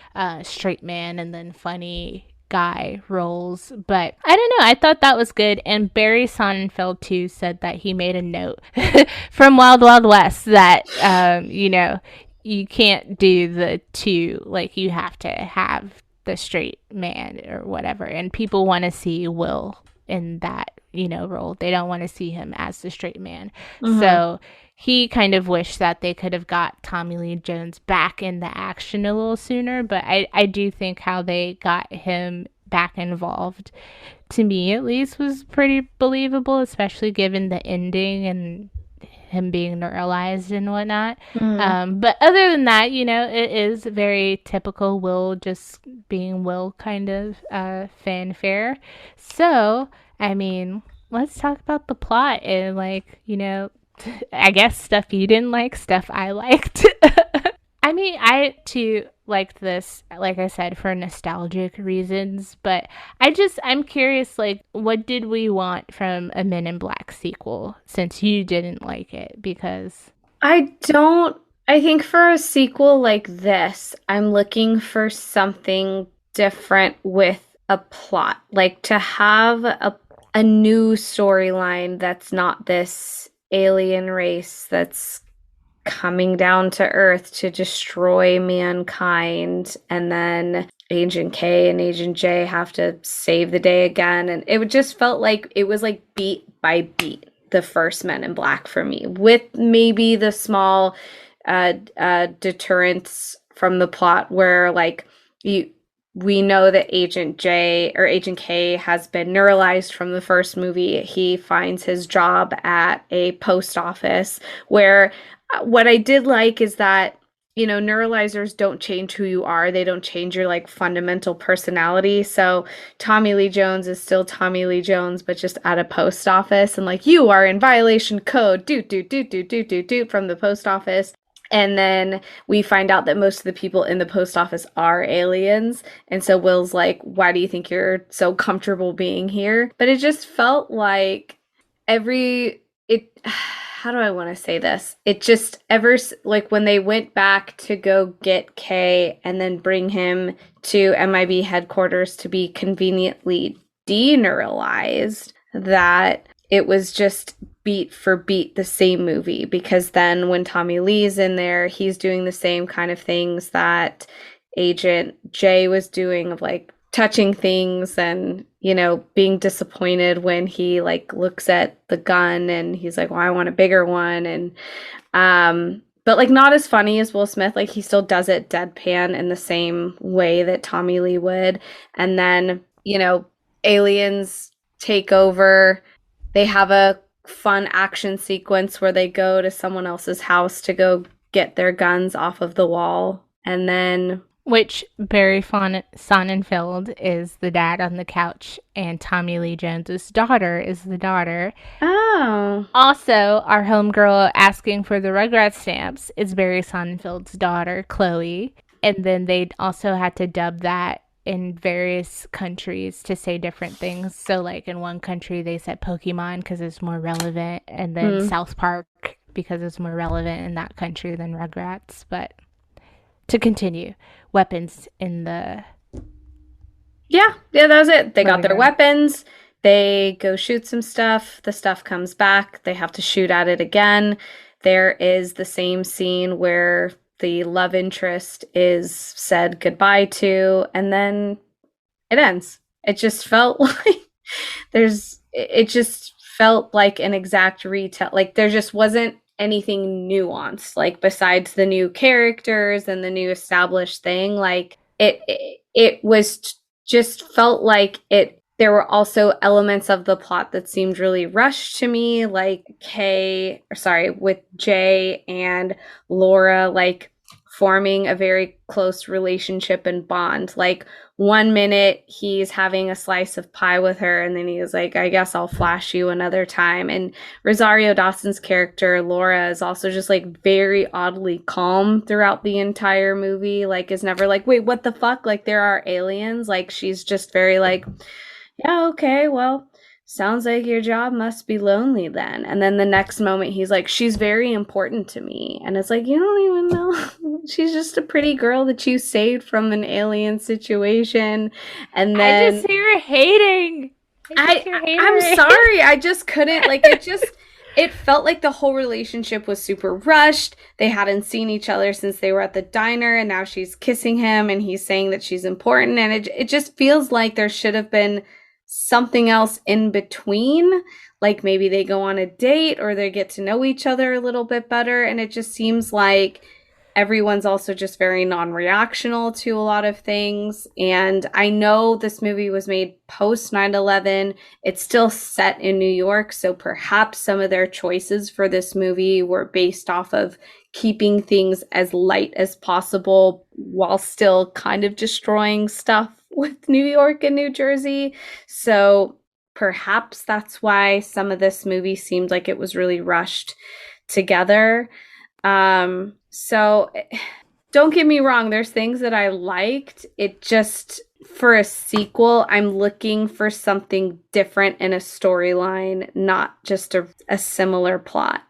straight man and then funny guy roles. But I don't know, I thought that was good. And Barry Sonnenfeld too said that he made a note from Wild Wild West that you can't do the two, like you have to have the straight man or whatever. And people want to see Will in that role. They don't want to see him as the straight man. So he kind of wished that they could have got Tommy Lee Jones back in the action a little sooner, but I do think how they got him back involved, to me at least, was pretty believable, especially given the ending and him being neuralized and whatnot. But other than that, it is very typical Will just being Will kind of fanfare. So, I mean, let's talk about the plot and I guess stuff you didn't like, stuff I liked. I mean, I too liked this, like I said, for nostalgic reasons, but I'm curious, what did we want from a Men in Black sequel, since you didn't like it? Because I think for a sequel like this, I'm looking for something different with a plot, like to have a new storyline that's not this alien race that's coming down to Earth to destroy mankind, and then Agent K and Agent J have to save the day again. And it just felt like it was like beat by beat the first Men in Black for me, with maybe the small deterrence from the plot where we know that Agent J or Agent K has been neuralized from the first movie. He finds his job at a post office, where what I did like is that, neuralizers don't change who you are. They don't change your fundamental personality. So Tommy Lee Jones is still Tommy Lee Jones, but just at a post office, and you are in violation code, do from the post office. And then we find out that most of the people in the post office are aliens. And so Will's like, why do you think you're so comfortable being here? But it just felt like how do I want to say this? It just when they went back to go get Kay and then bring him to MIB headquarters to be conveniently deneuralized, that it was just beat for beat the same movie. Because then when Tommy Lee's in there, he's doing the same kind of things that Agent J was doing, of touching things and, being disappointed when he looks at the gun and he's like, well, I want a bigger one. And, but not as funny as Will Smith. He still does it deadpan in the same way that Tommy Lee would. And then, aliens take over. They have a fun action sequence where they go to someone else's house to go get their guns off of the wall. And then, which Barry Sonnenfeld is the dad on the couch, and Tommy Lee Jones's daughter is the daughter. Oh. Also, our homegirl asking for the Rugrats stamps is Barry Sonnenfeld's daughter, Chloe. And then they also had to dub that in various countries to say different things. So, in one country, they said Pokemon because it's more relevant, and then South Park because it's more relevant in that country than Rugrats. But to continue, weapons in the... Yeah, that was it. They got their weapons. They go shoot some stuff. The stuff comes back. They have to shoot at it again. There is the same scene where the love interest is said goodbye to, and then it ends. It just felt it just felt like an exact retell. There just wasn't anything nuanced, besides the new characters and the new established thing. It was just felt like it. There were also elements of the plot that seemed really rushed to me, with Jay and Laura, forming a very close relationship and bond. Like, one minute he's having a slice of pie with her, and then he's like, I guess I'll flash you another time. And Rosario Dawson's character, Laura, is also just like very oddly calm throughout the entire movie. Like, is never like, wait, what the fuck? Like, there are aliens. Like, she's just very like, yeah, okay, well, sounds like your job must be lonely then. And then the next moment he's like, she's very important to me. And it's like, you don't even know. She's just a pretty girl that you saved from an alien situation. And then I just hear hating. I'm sorry. I just couldn't, like, it felt like the whole relationship was super rushed. They hadn't seen each other since they were at the diner, and now she's kissing him and he's saying that she's important. And it just feels like there should have been something else in between, like maybe they go on a date or they get to know each other a little bit better. And it just seems like everyone's also just very non-reactional to a lot of things. And I know this movie was made post 9/11. It's still set in New York, so perhaps some of their choices for this movie were based off of keeping things as light as possible while still kind of destroying stuff with New York and New Jersey. So perhaps that's why some of this movie seemed like it was really rushed together. So don't get me wrong, there's things that I liked. It just, for a sequel, I'm looking for something different in a storyline, not just a similar plot.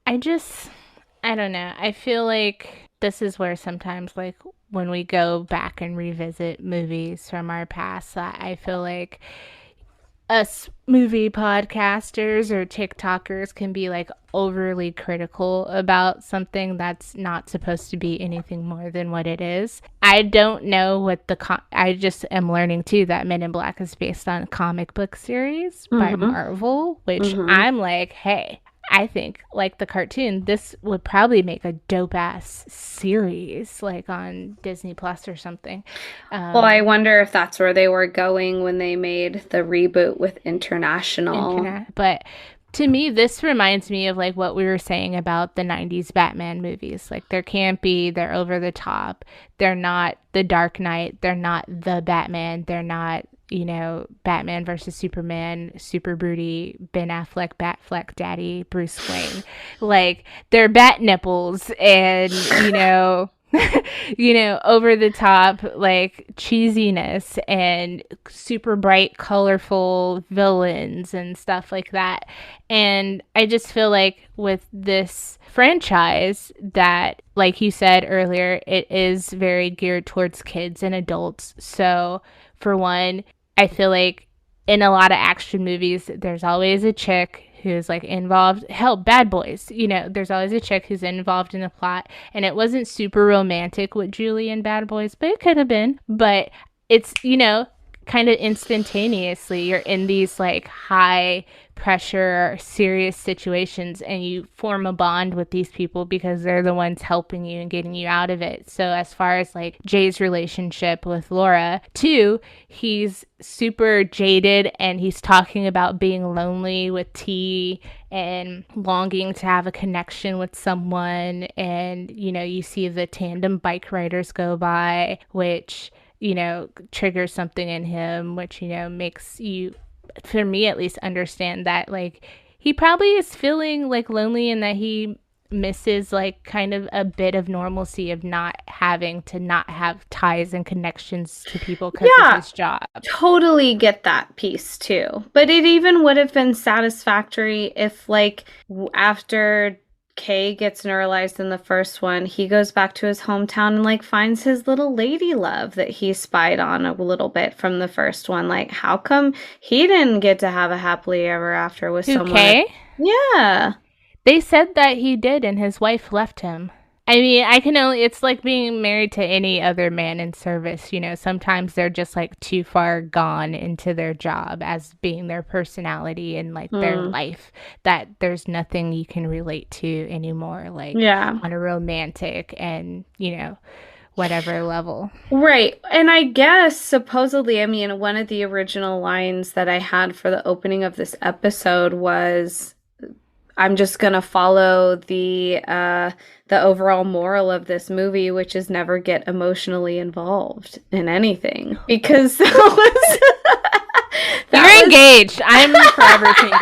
I don't know. I feel like this is where sometimes, like, when we go back and revisit movies from our past, I feel like us movie podcasters or TikTokers can be like overly critical about something that's not supposed to be anything more than what it is. I don't know what I just am learning too that Men in Black is based on a comic book series by Marvel, which I'm like, hey, I think, like the cartoon, this would probably make a dope-ass series, like on Disney Plus or something. Well, I wonder if that's where they were going when they made the reboot with International. But to me, this reminds me of like what we were saying about the 90s Batman movies. Like, they're campy, they're over the top, they're not the Dark Knight, they're not the Batman, they're not, you know, Batman versus Superman, super broody, Ben Affleck, Batfleck daddy, Bruce Wayne. Like, they're bat nipples and, you know, you know, over the top, like, cheesiness and super bright, colorful villains and stuff like that. And I just feel like with this franchise that, like you said earlier, it is very geared towards kids and adults. So, for one, I feel like in a lot of action movies, there's always a chick who's like involved. Hell, Bad Boys, you know, there's always a chick who's involved in a plot. And it wasn't super romantic with Julie in Bad Boys, but it could have been. But it's, you know, kind of instantaneously, you're in these like high pressure, serious situations, and you form a bond with these people because they're the ones helping you and getting you out of it. So as far as like Jay's relationship with Laura, too, he's super jaded and he's talking about being lonely with T and longing to have a connection with someone. And, you know, you see the tandem bike riders go by, which, you know, triggers something in him, which, you know, makes you, for me at least, understand that like he probably is feeling like lonely and that he misses like kind of a bit of normalcy of not having to not have ties and connections to people because of his job. Totally get that piece too. But it even would have been satisfactory if like after Kay gets neuralized in the first one, he goes back to his hometown and like finds his little lady love that he spied on a little bit from the first one. Like, how come he didn't get to have a happily ever after with someone? Kay? Yeah. They said that he did and his wife left him. I mean, it's like being married to any other man in service, you know, sometimes they're just like too far gone into their job as being their personality and like their life that there's nothing you can relate to anymore, like on a romantic and, you know, whatever level. Right. And I guess supposedly, I mean, one of the original lines that I had for the opening of this episode was I'm just gonna follow the overall moral of this movie, which is never get emotionally involved in anything, because you're engaged. I'm forever single.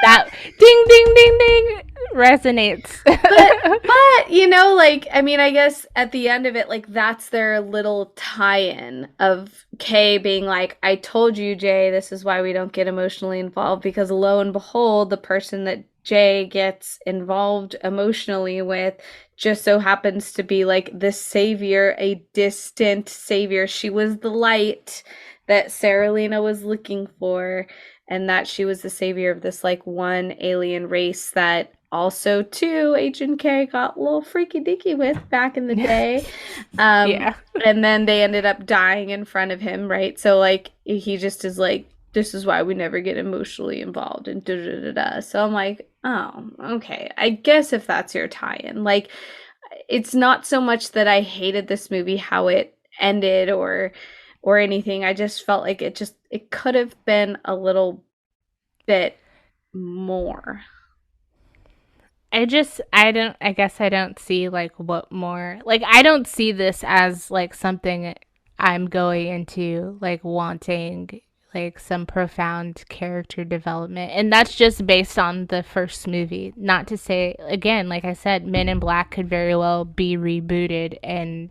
That ding ding ding ding resonates. but you know, like, I mean, I guess at the end of it, like, that's their little tie-in of Kay being like, I told you, Jay, this is why we don't get emotionally involved, because lo and behold, the person that Jay gets involved emotionally with just so happens to be like this savior, a distant savior. She was the light that Sarah Lena was looking for, and that she was the savior of this like one alien race that also too Agent K got a little freaky deaky with back in the day. Yeah. And then they ended up dying in front of him, right? So like he just is like, this is why we never get emotionally involved, and da da da da. So I'm like, oh, okay. I guess if that's your tie-in, like, it's not so much that I hated this movie how it ended or anything. I just felt like it could have been a little bit more. I guess I don't see like what more, like, I don't see this as like something I'm going into like wanting like some profound character development, and that's just based on the first movie. Not to say, again, like I said, Men in Black could very well be rebooted and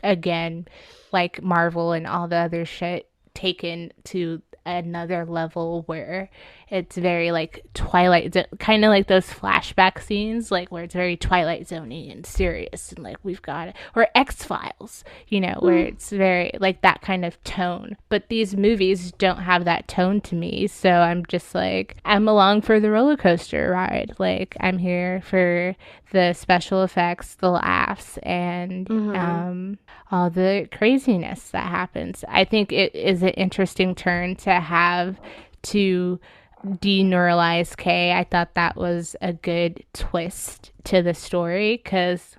again, like Marvel and all the other shit, taken to another level where it's very like Twilight, kind of like those flashback scenes, like where it's very Twilight Zoney and serious, and like we've got it, or X-Files, you know, where it's very like that kind of tone. But these movies don't have that tone to me, so I'm just like, I'm along for the roller coaster ride. Like, I'm here for the special effects, the laughs, and all the craziness that happens. I think it is an interesting turn to have to de-neuralize Kay. I thought that was a good twist to the story, because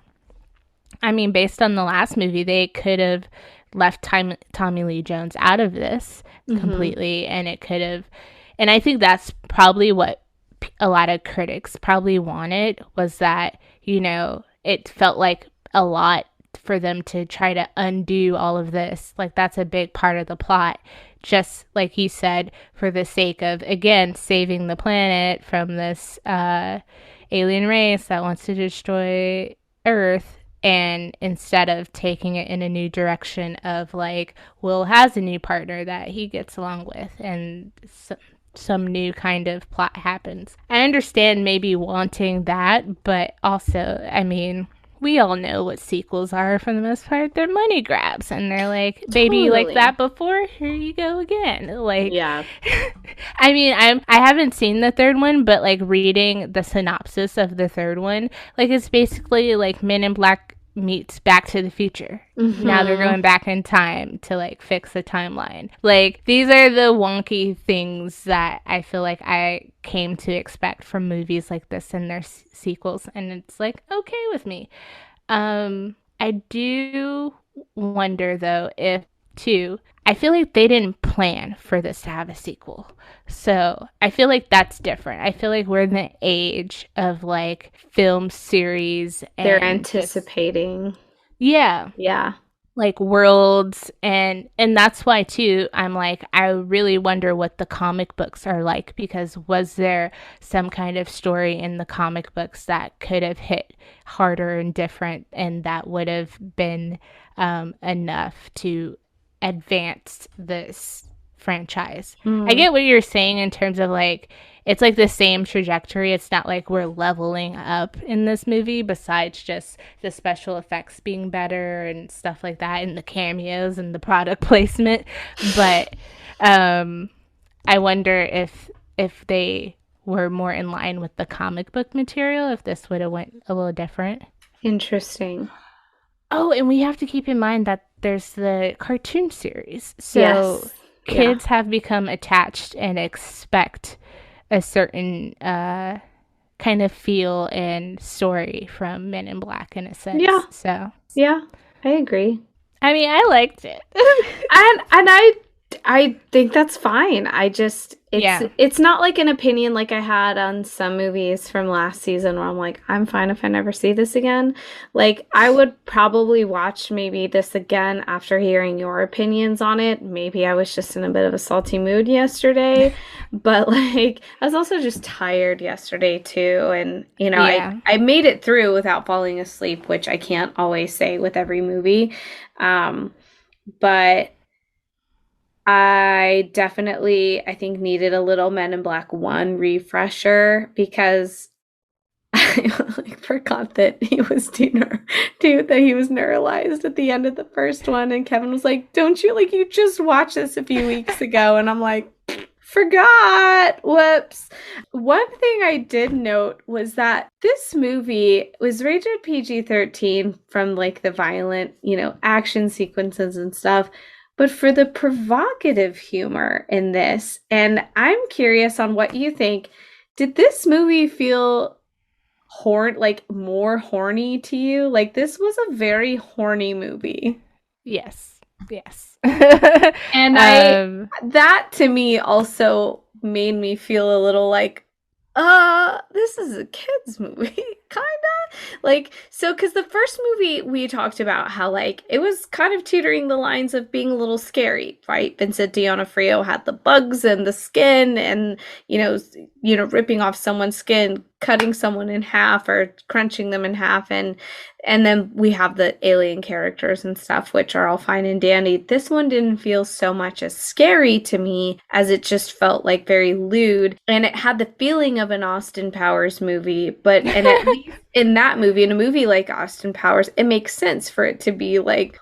I mean, based on the last movie, they could have left Tommy Lee Jones out of this completely, and it could have, and I think that's probably what a lot of critics probably wanted, was that, you know, it felt like a lot for them to try to undo all of this. Like, that's a big part of the plot, just like he said, for the sake of, again, saving the planet from this alien race that wants to destroy Earth. And instead of taking it in a new direction of like, Will has a new partner that he gets along with, and some new kind of plot happens. I understand maybe wanting that, but also, I mean, we all know what sequels are for the most part. They're money grabs, and they're like, baby, you like that before? Here you go again. Like, yeah. I mean, I haven't seen the third one, but like reading the synopsis of the third one, like, it's basically like Men in Black meets Back to the Future. Now they're going back in time to like fix the timeline. Like, these are the wonky things that I feel like I came to expect from movies like this and their sequels, and it's like, okay with me. I do wonder though if too, I feel like they didn't plan for this to have a sequel. So I feel like that's different. I feel like we're in the age of like film series. And they're anticipating. Yeah. Like worlds, and that's why too I'm like, I really wonder what the comic books are like, because was there some kind of story in the comic books that could have hit harder and different, and that would have been enough to advance this franchise. I get what you're saying in terms of like, it's like the same trajectory. It's not like we're leveling up in this movie, besides just the special effects being better and stuff like that, and the cameos and the product placement. But I wonder if they were more in line with the comic book material, if this would have went a little different. Interesting. Oh, and we have to keep in mind that there's the cartoon series. So kids have become attached and expect a certain kind of feel and story from Men in Black, in a sense. Yeah. So yeah, I agree. I mean, I liked it. and I think that's fine. It's not like an opinion like I had on some movies from last season where I'm like, I'm fine if I never see this again. Like, I would probably watch maybe this again after hearing your opinions on it. Maybe I was just in a bit of a salty mood yesterday, but like, I was also just tired yesterday too. And, I made it through without falling asleep, which I can't always say with every movie. But I definitely, I think, needed a little Men in Black 1 refresher because I forgot that he was that he was neuralized at the end of the first one. And Kevin was like, don't you, you just watched this a few weeks ago. And I'm like, forgot. Whoops. One thing I did note was that this movie was rated PG-13 from the violent, action sequences and stuff. But for the provocative humor in this, and I'm curious on what you think, did this movie feel more horny to you? This was a very horny movie. Yes. And that to me also made me feel a little this is a kid's movie, kind of. Because the first movie we talked about how, it was kind of teetering the lines of being a little scary, right? Vincent D'Onofrio had the bugs and the skin and, ripping off someone's skin, cutting someone in half or crunching them in half. And then we have the alien characters and stuff, which are all fine and dandy. This one didn't feel so much as scary to me as it just felt very lewd. And it had the feeling of an Austin Powers movie. And at least in that movie, in a movie like Austin Powers, it makes sense for it to be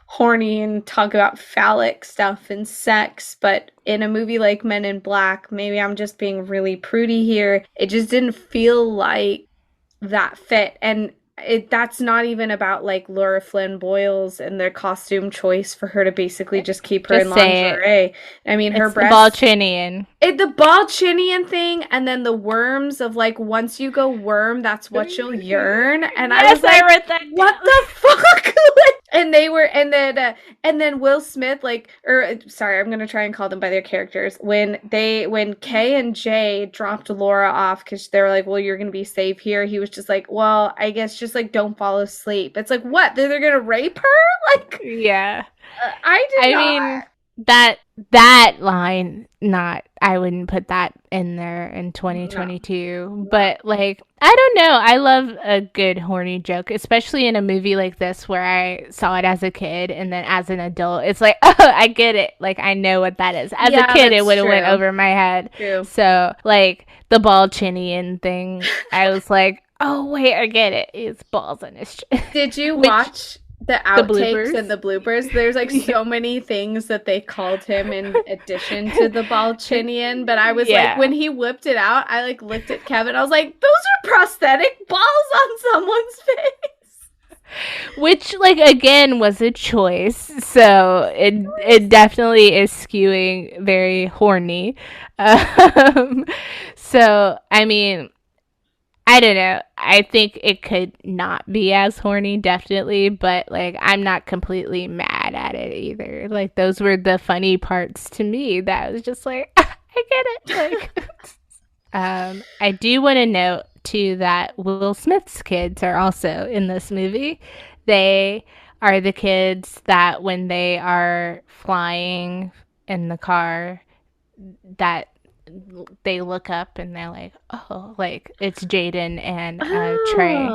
horny and talk about phallic stuff and sex. But in a movie like Men in Black, maybe I'm just being really prudy here, it just didn't feel like that fit. And that's not even about Laura Flynn Boyle's and their costume choice for her to basically just keep her in lingerie. I mean, her breasts. The Balchinian. The Balchinian thing, and then the worms of once you go worm, that's what you'll yearn. And yes, I read that. What the fuck? And they were, and then Will Smith, sorry, I'm gonna try and call them by their characters. When Kay and Jay dropped Laura off because they were like, well, you're gonna be safe here. He was just like, well, I guess just don't fall asleep. It's what? They're gonna rape her? Yeah. I mean, that line, I wouldn't put that in there in 2022. No. But I don't know. I love a good horny joke, especially in a movie like this where I saw it as a kid and then as an adult, it's oh, I get it. I know what that is. As a kid, it would have went over my head. True. So the Balchinian thing, I was oh wait, I get it. It's balls on his chest. Did you watch the outtakes and the bloopers? There's so many things that they called him in addition to the Balchinian, but I was when he whipped it out, I looked at Kevin, I was like, those are prosthetic balls on someone's face. Which again was a choice, so it definitely is skewing very horny. So I mean, I don't know. I think it could not be as horny, definitely, but I'm not completely mad at it either. Those were the funny parts to me that I was just I get it. I do want to note too that Will Smith's kids are also in this movie. They are the kids that when they are flying in the car, that they look up and they're oh, it's Jaden and Trey.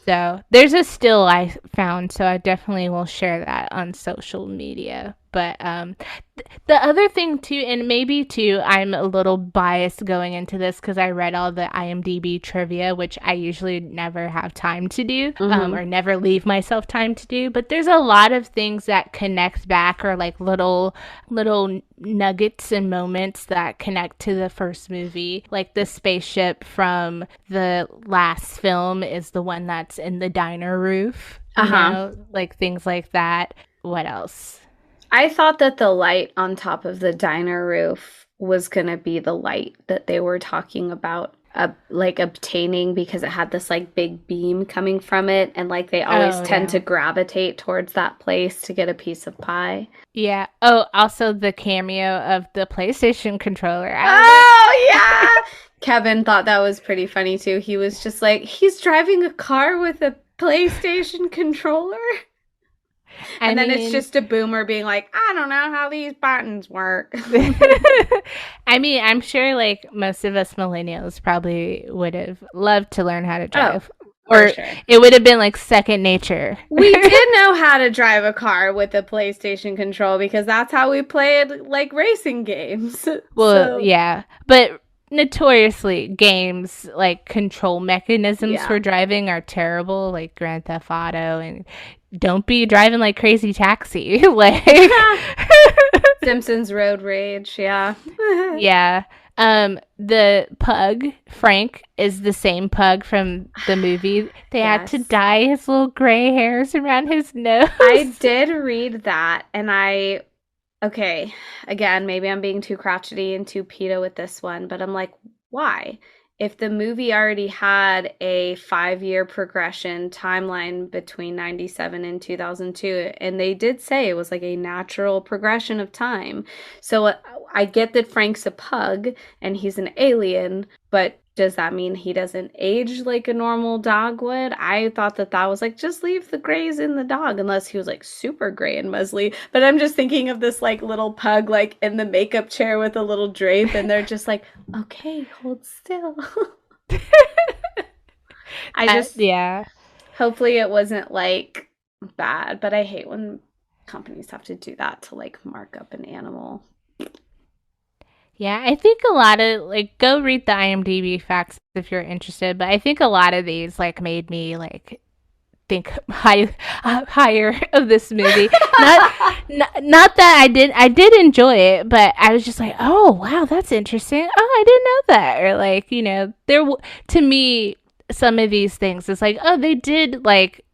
So there's a still I found, so I definitely will share that on social media. But the other thing too, and maybe too, I'm a little biased going into this because I read all the IMDb trivia, which I usually never have time to do, or never leave myself time to do. But there's a lot of things that connect back, or little nuggets and moments that connect to the first movie. The spaceship from the last film is the one that's in the diner roof. You know? Things like that. What else? I thought that the light on top of the diner roof was going to be the light that they were talking about like obtaining because it had this like big beam coming from it, and like they always tend to gravitate towards that place to get a piece of pie. Yeah. Oh, also the cameo of the PlayStation controller. Oh yeah. Kevin thought that was pretty funny too. He was just like, he's driving a car with a PlayStation controller. And then it's just a boomer being like, I don't know how these buttons work. I mean, I'm sure like most of us millennials probably would have loved to learn how to drive. Or it would have been like second nature. We did know how to drive a car with a PlayStation control because that's how we played like racing games. Well, yeah. But notoriously, games like control mechanisms for driving are terrible, like Grand Theft Auto, and don't be driving like Crazy Taxi. Like Simpsons Road Rage, yeah. Yeah. The pug, Frank, is the same pug from the movie. They had to dye his little gray hairs around his nose. I did read that, and okay, again, maybe I'm being too crotchety and too PETA with this one, but I'm like, why? If the movie already had a 5-year progression timeline between 97 and 2002, and they did say it was like a natural progression of time. So I get that Frank's a pug and he's an alien, but does that mean he doesn't age like a normal dog would? I thought that was like, just leave the grays in the dog, unless he was like super gray and muesli. But I'm just thinking of this like little pug like in the makeup chair with a little drape, and they're just like, okay, hold still. Hopefully it wasn't like bad, but I hate when companies have to do that to like mark up an animal. Yeah, I think a lot of, like, go read the IMDb facts if you're interested, but I think a lot of these, like, made me, like, think higher of this movie. Not that I did enjoy it, but I was just like, oh, wow, that's interesting. Oh, I didn't know that. Or, like, you know, to me, some of these things, it's like, oh, they did, like,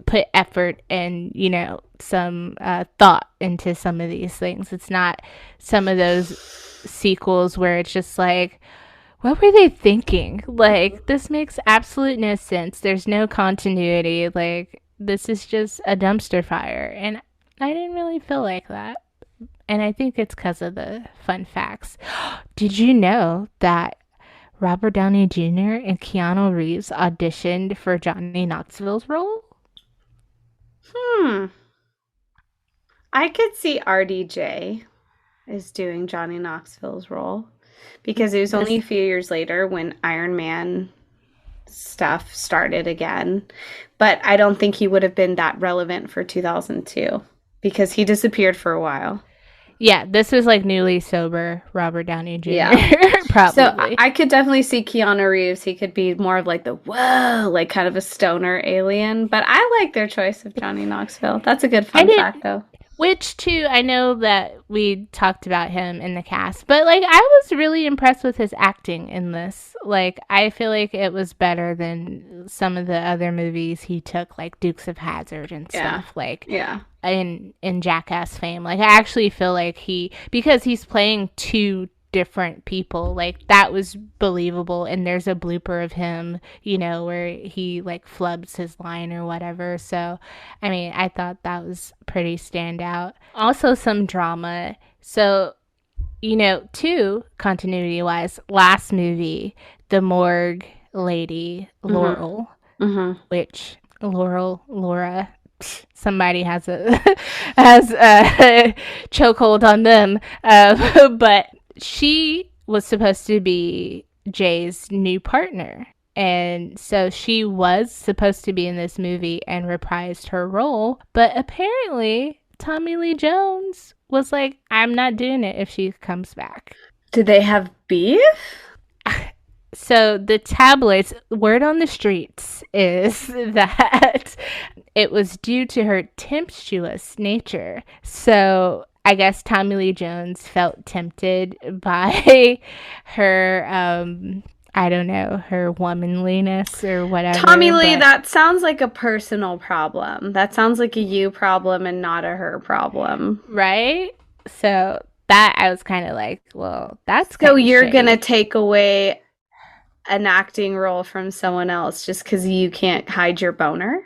put effort and, you know, some thought into some of these things. It's not some of those sequels where it's just like, what were they thinking? Like, this makes absolute no sense. There's no continuity. Like, this is just a dumpster fire. And I didn't really feel like that. And I think it's because of the fun facts. Did you know that Robert Downey Jr. and Keanu Reeves auditioned for Johnny Knoxville's role? I could see RDJ is doing Johnny Knoxville's role, because it was only a few years later when Iron Man stuff started again. But I don't think he would have been that relevant for 2002 because he disappeared for a while. Yeah, this was like newly sober Robert Downey Jr. Yeah. Probably. So I could definitely see Keanu Reeves. He could be more of like the whoa, like kind of a stoner alien. But I like their choice of Johnny Knoxville. That's a good fun fact, though. Which, too, I know that we talked about him in the cast, but, like, I was really impressed with his acting in this. Like, I feel like it was better than some of the other movies he took, like Dukes of Hazzard and stuff, in Jackass fame. Like, I actually feel like because he's playing two different people, like, that was believable. And there's a blooper of him, you know, where he like flubs his line or whatever. So I mean, I thought that was pretty standout. Also some drama. So, you know, too, continuity wise, last movie, the morgue lady Laura, which Laura, somebody has a chokehold on them, but she was supposed to be Jay's new partner. And so she was supposed to be in this movie and reprised her role. But apparently, Tommy Lee Jones was like, I'm not doing it if she comes back. Did they have beef? So the tabloids, word on the streets is that it was due to her tempestuous nature. So I guess Tommy Lee Jones felt tempted by her, I don't know, her womanliness or whatever. Tommy Lee, that sounds like a personal problem. That sounds like a you problem and not a her problem. Right? So that I was kind of like, well, that's so you're going to take away an acting role from someone else just because you can't hide your boner?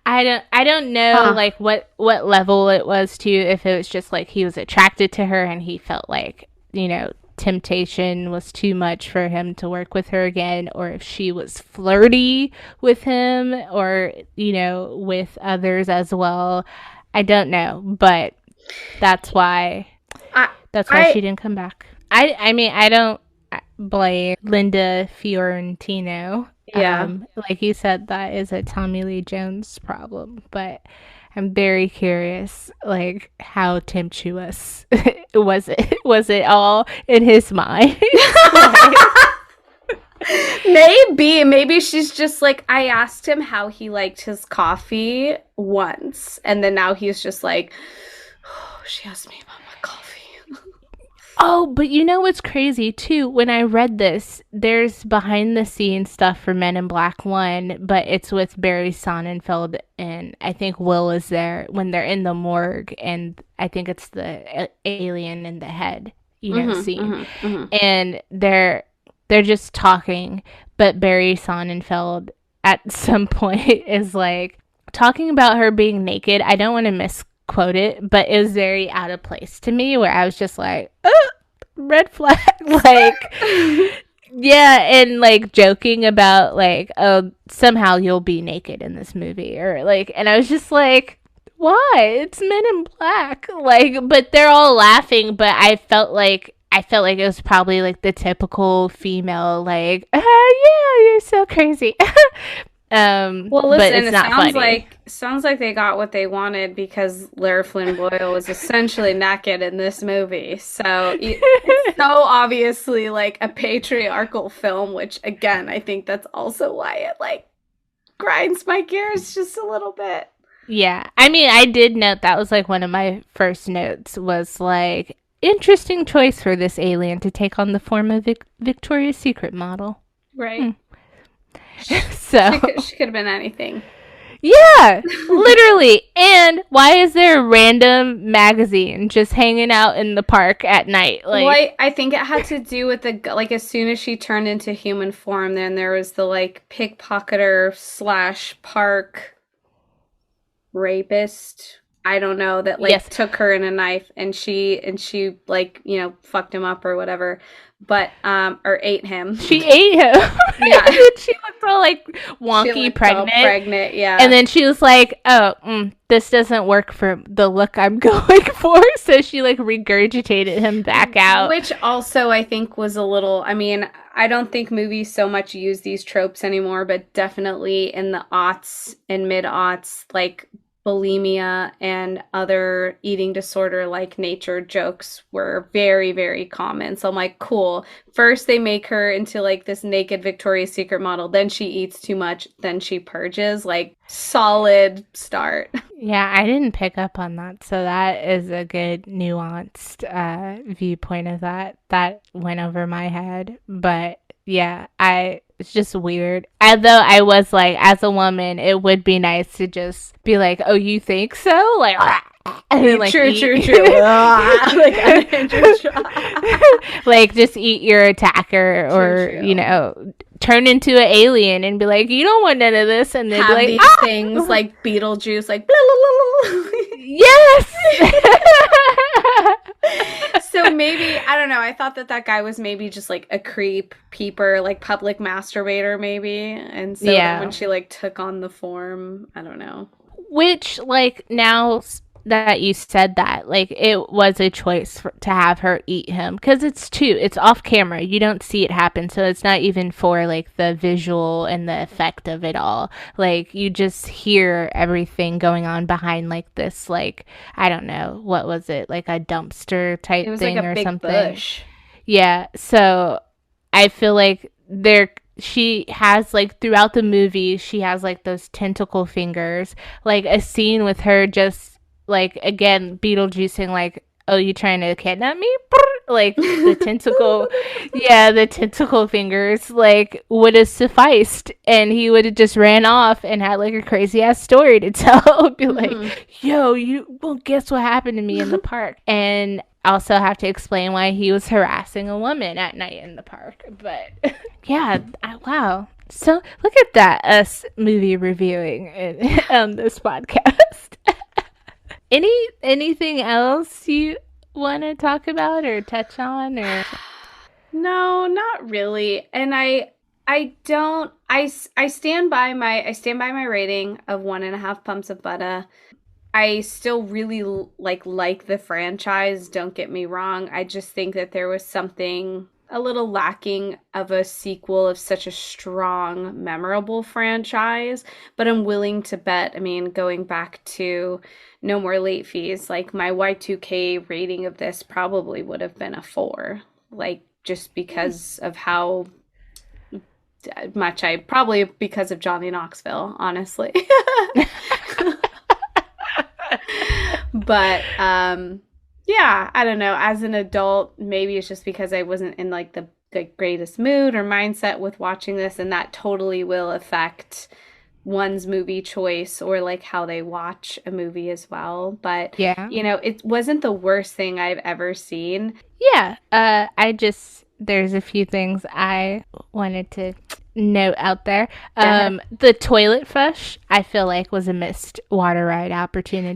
I don't know like what level it was to, if it was just like he was attracted to her and he felt like, you know, temptation was too much for him to work with her again, or if she was flirty with him or, you know, with others as well. I don't know, but that's why she didn't come back. I mean, I don't blame Linda Fiorentino. Yeah. Like you said, that is a Tommy Lee Jones problem, but I'm very curious, like, how tempestuous was it? Was it all in his mind? Maybe she's just like, I asked him how he liked his coffee once, and then now he's just like, oh, she asked me about my coffee. Oh, but you know what's crazy too? When I read this, there's behind the scenes stuff for Men in Black 1, but it's with Barry Sonnenfeld, and I think Will is there when they're in the morgue, and I think it's the alien in the head, you know, scene. And they're just talking, but Barry Sonnenfeld at some point is like talking about her being naked. I don't want to misquote it, but it was very out of place to me, where I was just like, oh, red flag. Like, yeah, and like joking about like, oh, somehow you'll be naked in this movie, or like, and I was just like, why? It's Men in Black. Like, but they're all laughing, but I felt like it was probably like the typical female, like, yeah, you're so crazy. Well, listen, but it's it not sounds like they got what they wanted, because Laura Flynn Boyle was essentially naked in this movie. So it's so obviously like a patriarchal film, which again, I think that's also why it like grinds my gears just a little bit. Yeah. I mean, I did note that was like one of my first notes was like, interesting choice for this alien to take on the form of Victoria's Secret model. Right. So she could have been anything. Yeah, literally. And why is there a random magazine just hanging out in the park at night? Like, well, I think it had to do with the, like, as soon as she turned into human form, then there was the like pickpocketer / park rapist, I don't know, that like took her in a knife and she like, you know, fucked him up or whatever, but or ate him. She ate him. Yeah. She looked all like wonky, pregnant. Yeah. And then she was like, oh, this doesn't work for the look I'm going for. So she like regurgitated him back out. Which also I think was a little, I mean, I don't think movies so much use these tropes anymore, but definitely in the aughts and mid-aughts, like bulimia and other eating disorder like nature jokes were very, very common. So I'm like, cool. First they make her into like this naked Victoria's Secret model, then she eats too much, then she purges. Like, solid start. Yeah, I didn't pick up on that. So that is a good nuanced viewpoint of that. That went over my head. But yeah, it's just weird. Although I was like, as a woman, it would be nice to just be like, oh, you think so? Like, and then, like, true. Like, just eat your attacker, or true. You know, turn into an alien and be like, you don't want none of this, and then have be like, these things like Beetlejuice, like blah, blah, blah, blah. Yes. So maybe, I don't know, I thought that guy was maybe just like a creep, peeper, like public masturbator maybe, and so when she like took on the form, I don't know. Which, like, now that you said that, like, it was a choice to have her eat him, because it's off camera, you don't see it happen, so it's not even for like the visual and the effect of it all. Like, you just hear everything going on behind like this, like, I don't know, what was it, like a dumpster type thing, like, or big something bush. Yeah, so I feel like she has, like, throughout the movie, she has like those tentacle fingers, like a scene with her just like, again, Beetlejuicing, like, oh, you trying to kidnap me? Like the tentacle, the tentacle fingers like would have sufficed, and he would have just ran off and had like a crazy ass story to tell. Be like, yo, you won't guess what happened to me in the park, and also have to explain why he was harassing a woman at night in the park. But wow. So look at that, us movie reviewing on this podcast. Anything else you want to talk about or touch on? Or no, not really. And I stand by my rating of 1.5 pumps of butter. I still really like the franchise, don't get me wrong. I just think that there was something a little lacking of a sequel of such a strong, memorable franchise. But I'm willing to bet, I mean, going back to No More Late Fees, like my Y2K rating of this probably would have been a 4. Like, just because of how much probably because of Johnny Knoxville, honestly. But yeah, I don't know. As an adult, maybe it's just because I wasn't in like the greatest mood or mindset with watching this, and that totally will affect one's movie choice or like how they watch a movie as well. But it wasn't the worst thing I've ever seen. There's a few things I wanted to note out there. The toilet flush, I feel like, was a missed water ride opportunity.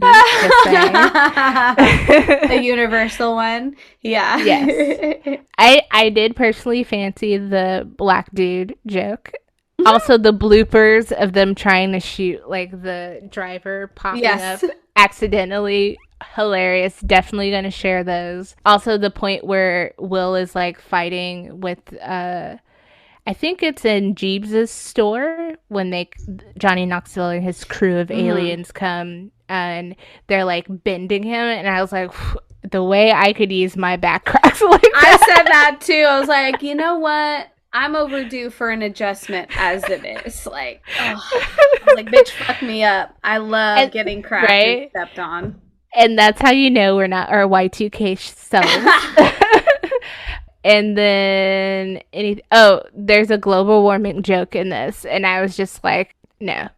The universal one. Yeah. Yes. I did personally fancy the black dude joke. Also, the bloopers of them trying to shoot like the driver popping up accidentally. Hilarious. Definitely gonna share those. Also, the point where Will is like fighting with I think it's in Jeebs' store when Johnny Knoxville and his crew of aliens come and they're like bending him, and I was like, the way I could use my back cracks like that. I said that too. I was like, you know what? I'm overdue for an adjustment as it is. Like, I was like, bitch, fuck me up. I love getting cracked and stepped on. And that's how you know we're not our Y2K selves. And then there's a global warming joke in this, and I was just like, no,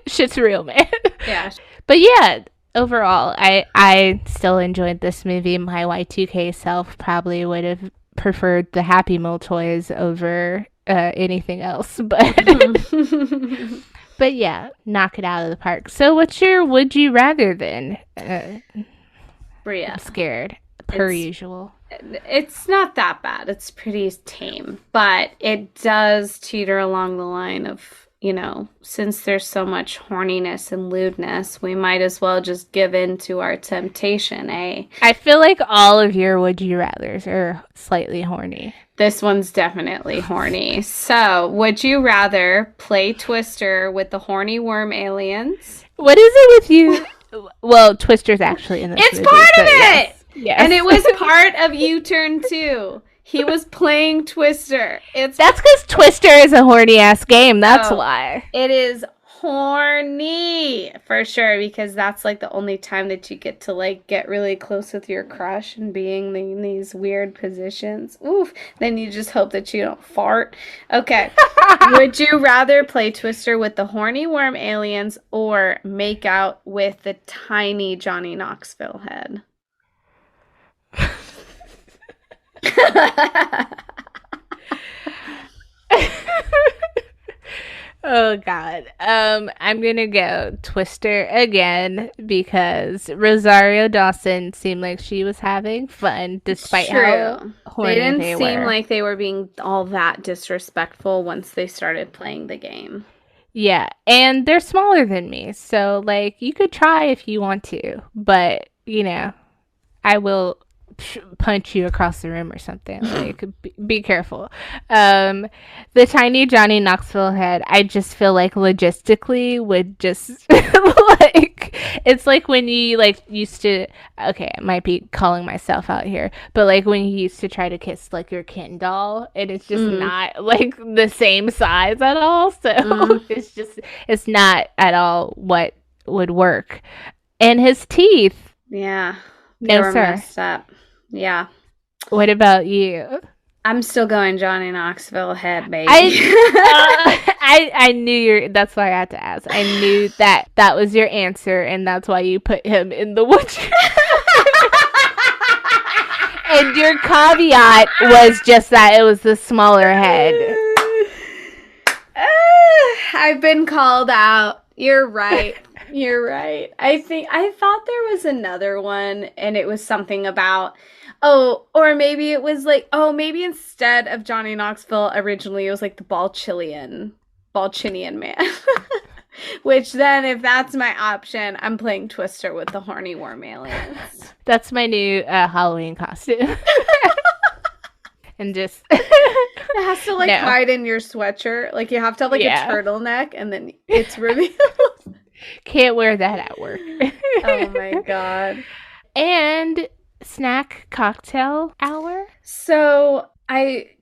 shit's real, man. Yeah. But yeah, overall, I still enjoyed this movie. My Y2K self probably would have preferred the Happy Meal toys over anything else, but but yeah, knock it out of the park. So what's your would you rather then? Bria. I'm scared, per usual. It's not that bad. It's pretty tame, but it does teeter along the line of, since there's so much horniness and lewdness, we might as well just give in to our temptation, eh? I feel like all of your would you rathers are slightly horny. This one's definitely horny. So, would you rather play Twister with the horny worm aliens? What is it with you? Well, Twister's actually in this movie. It's part of it! Yes. And it was part of U-Turn 2. He was playing Twister. That's because Twister is a horny ass game. That's why. It is horny for sure, because that's like the only time that you get to like get really close with your crush and being in these weird positions. Oof. Then you just hope that you don't fart. Okay. Would you rather play Twister with the horny worm aliens or make out with the tiny Johnny Knoxville head? Oh God. I'm gonna go Twister again because Rosario Dawson seemed like she was having fun despite how horny they didn't seem like they were being all that disrespectful once they started playing the game. Yeah, and they're smaller than me, so like you could try if you want to, but I will punch you across the room or something. Like, be careful. The tiny Johnny Knoxville head, I just feel like logistically would just like, it's like when you like used to, okay, I might be calling myself out here, but like when you used to try to kiss like your Ken doll, and it's just not like the same size at all, so it's not at all what would work. And his teeth, they no were sir. messed up. Yeah. What about you? I'm still going Johnny Knoxville head, baby. I knew that's why I had to ask. I knew that was your answer, and that's why you put him in the wood chipper. And your caveat was just that it was the smaller head. I've been called out. You're right. You're right. I thought there was another one, and it was something about, or maybe it was like, maybe instead of Johnny Knoxville originally, it was like the Balchinian man. Which then, if that's my option, I'm playing Twister with the horny worm aliens. That's my new Halloween costume. And just it has to hide in your sweatshirt. Like you have to have a turtleneck, and then it's revealed. Can't wear that at work. Oh my god. And snack cocktail hour. So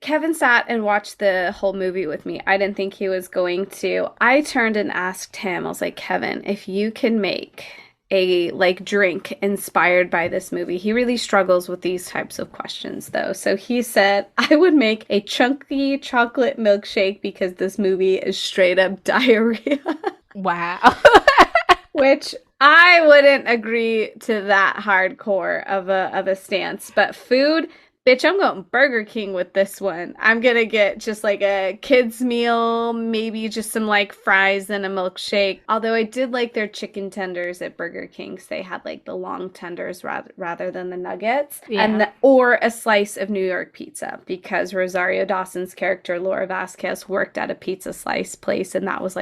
Kevin sat and watched the whole movie with me. I didn't think he was going to. I turned and asked him, I was like, Kevin, if you can make a drink inspired by this movie. He really struggles with these types of questions though. So he said, I would make a chunky chocolate milkshake because this movie is straight up diarrhea. Wow. Which I wouldn't agree to that hardcore of a stance. But food, bitch, I'm going Burger King with this one. I'm going to get just like a kid's meal, maybe just some fries and a milkshake. Although I did like their chicken tenders at Burger King. So they had the long tenders rather than the nuggets. Yeah. Or a slice of New York pizza, because Rosario Dawson's character, Laura Vasquez, worked at a pizza slice place, and that was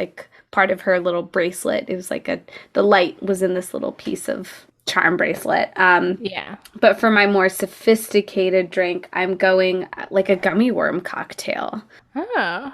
part of her little bracelet. It was the light was in this little piece of charm bracelet. Yeah. But for my more sophisticated drink, I'm going a gummy worm cocktail. Oh,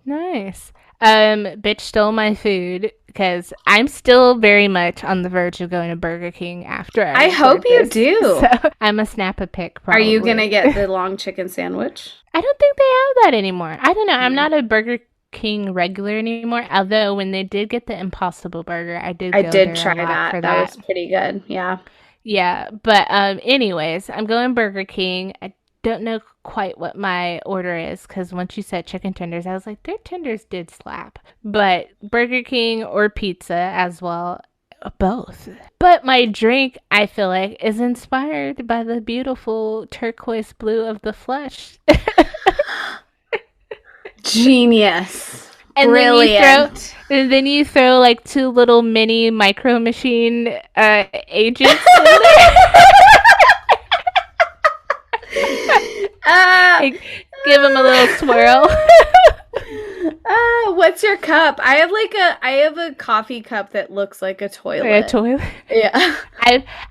nice. Bitch stole my food because I'm still very much on the verge of going to Burger King after I hope you do. So I'm a snap a pic. Probably. Are you gonna get the long chicken sandwich? I don't think they have that anymore. I don't know. I'm not a Burger King regular anymore, although when they did get the Impossible Burger, I did try that. That was pretty good. Yeah, but anyways, I'm going Burger King. I don't know quite what my order is, because once you said chicken tenders, I was like, their tenders did slap. But Burger King or pizza as well, both. But my drink, I feel like, is inspired by the beautiful turquoise blue of the flesh. Genius. And brilliant. Then you throw 2 little mini Micro Machine agents in there. Give them a little swirl. What's your cup? I have a coffee cup that looks like a toilet. A toilet? Yeah.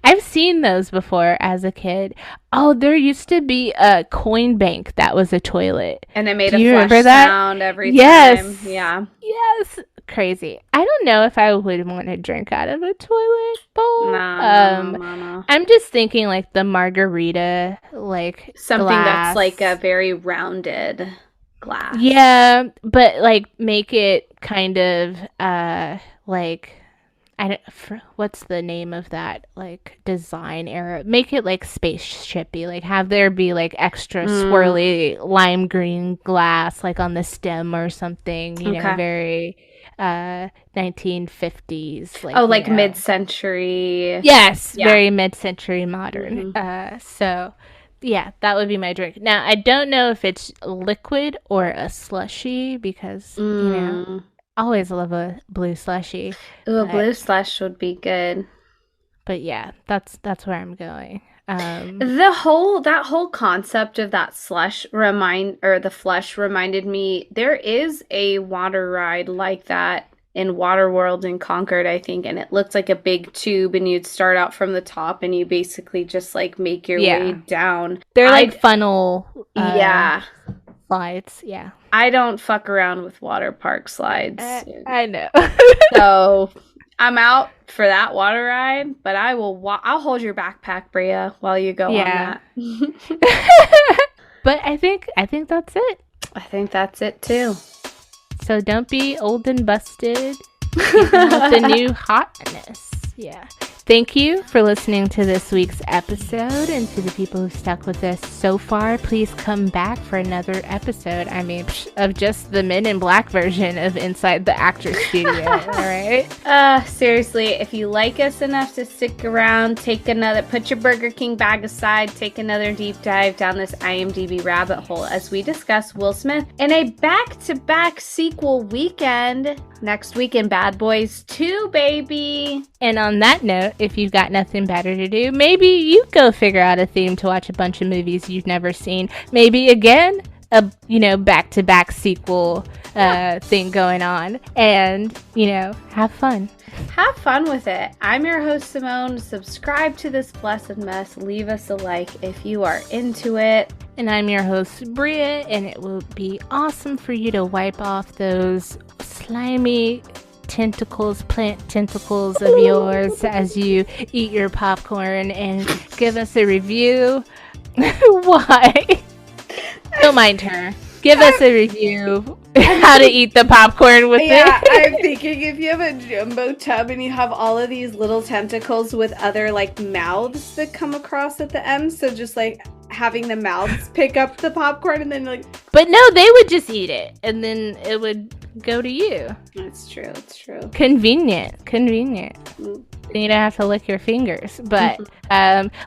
I've seen those before as a kid. Oh, there used to be a coin bank that was a toilet. And it made a flush sound every time. Yeah. Yes. Crazy. I don't know if I would want to drink out of a toilet bowl. No. I'm just thinking the margarita, something glass. That's a very rounded glass. Yeah, but make it kind of what's the name of that design era? Make it spaceshipy. Have there be extra swirly lime green glass on the stem or something. You know, very 1950s. Mid-century. Yes, yeah. Very mid-century modern. Mm-hmm. So. Yeah, that would be my drink. Now, I don't know if it's liquid or a slushy, because, always love a blue slushy. Ooh, a blue slush would be good. But yeah, that's where I'm going. That whole concept of that slush the flush reminded me, there is a water ride like that in Waterworld in Concord, I think, and it looked like a big tube, and you'd start out from the top, and you basically just make your way down. They're funnel slides. Yeah. I don't fuck around with water park slides. I know. So I'm out for that water ride, but I'll hold your backpack, Bria, while you go on that. But I think that's it. I think that's it too. So don't be old and busted. With the new hotness. Yeah. Thank you for listening to this week's episode, and to the people who stuck with us so far, please come back for another episode. I mean, of just the Men in Black version of Inside the Actors Studio, all right? Seriously, if you like us enough to stick around, put your Burger King bag aside, take another deep dive down this IMDb rabbit hole as we discuss Will Smith in a back-to-back sequel weekend next week in Bad Boys 2, baby. And on that note, if you've got nothing better to do, maybe you go figure out a theme to watch a bunch of movies you've never seen. Maybe again, a back-to-back sequel thing going on, and have fun. Have fun with it. I'm your host, Simone. Subscribe to this blessed mess. Leave us a like if you are into it. And I'm your host, Bria, and it will be awesome for you to wipe off those slimy plant tentacles of yours as you eat your popcorn, and give us a review. Why? Don't mind her. Give us a review how to eat the popcorn with it. Yeah, I'm thinking if you have a jumbo tub and you have all of these little tentacles with other mouths that come across at the end, so just having the mouths pick up the popcorn and then But no, they would just eat it and then it would go to you. It's true. Convenient. You don't have to lick your fingers, but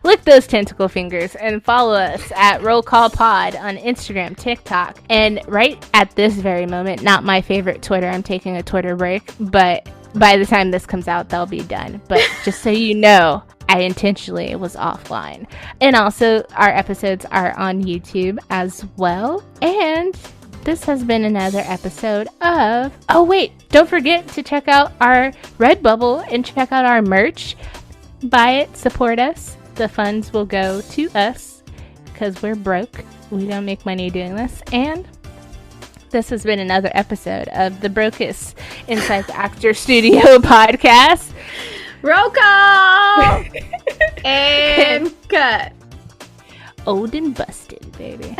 lick those tentacle fingers and follow us at Roll Call Pod on Instagram, TikTok, and right at this very moment, not my favorite Twitter. I'm taking a Twitter break, but by the time this comes out, they'll be done. But just so you know, I intentionally was offline. And also, our episodes are on YouTube as well. And this has been another episode of... Oh, wait. Don't forget to check out our Redbubble and check out our merch. Buy it. Support us. The funds will go to us because we're broke. We don't make money doing this. And this has been another episode of the Brokest Inside the Actor Studio podcast. Roll call! And cut. Old and busted, baby.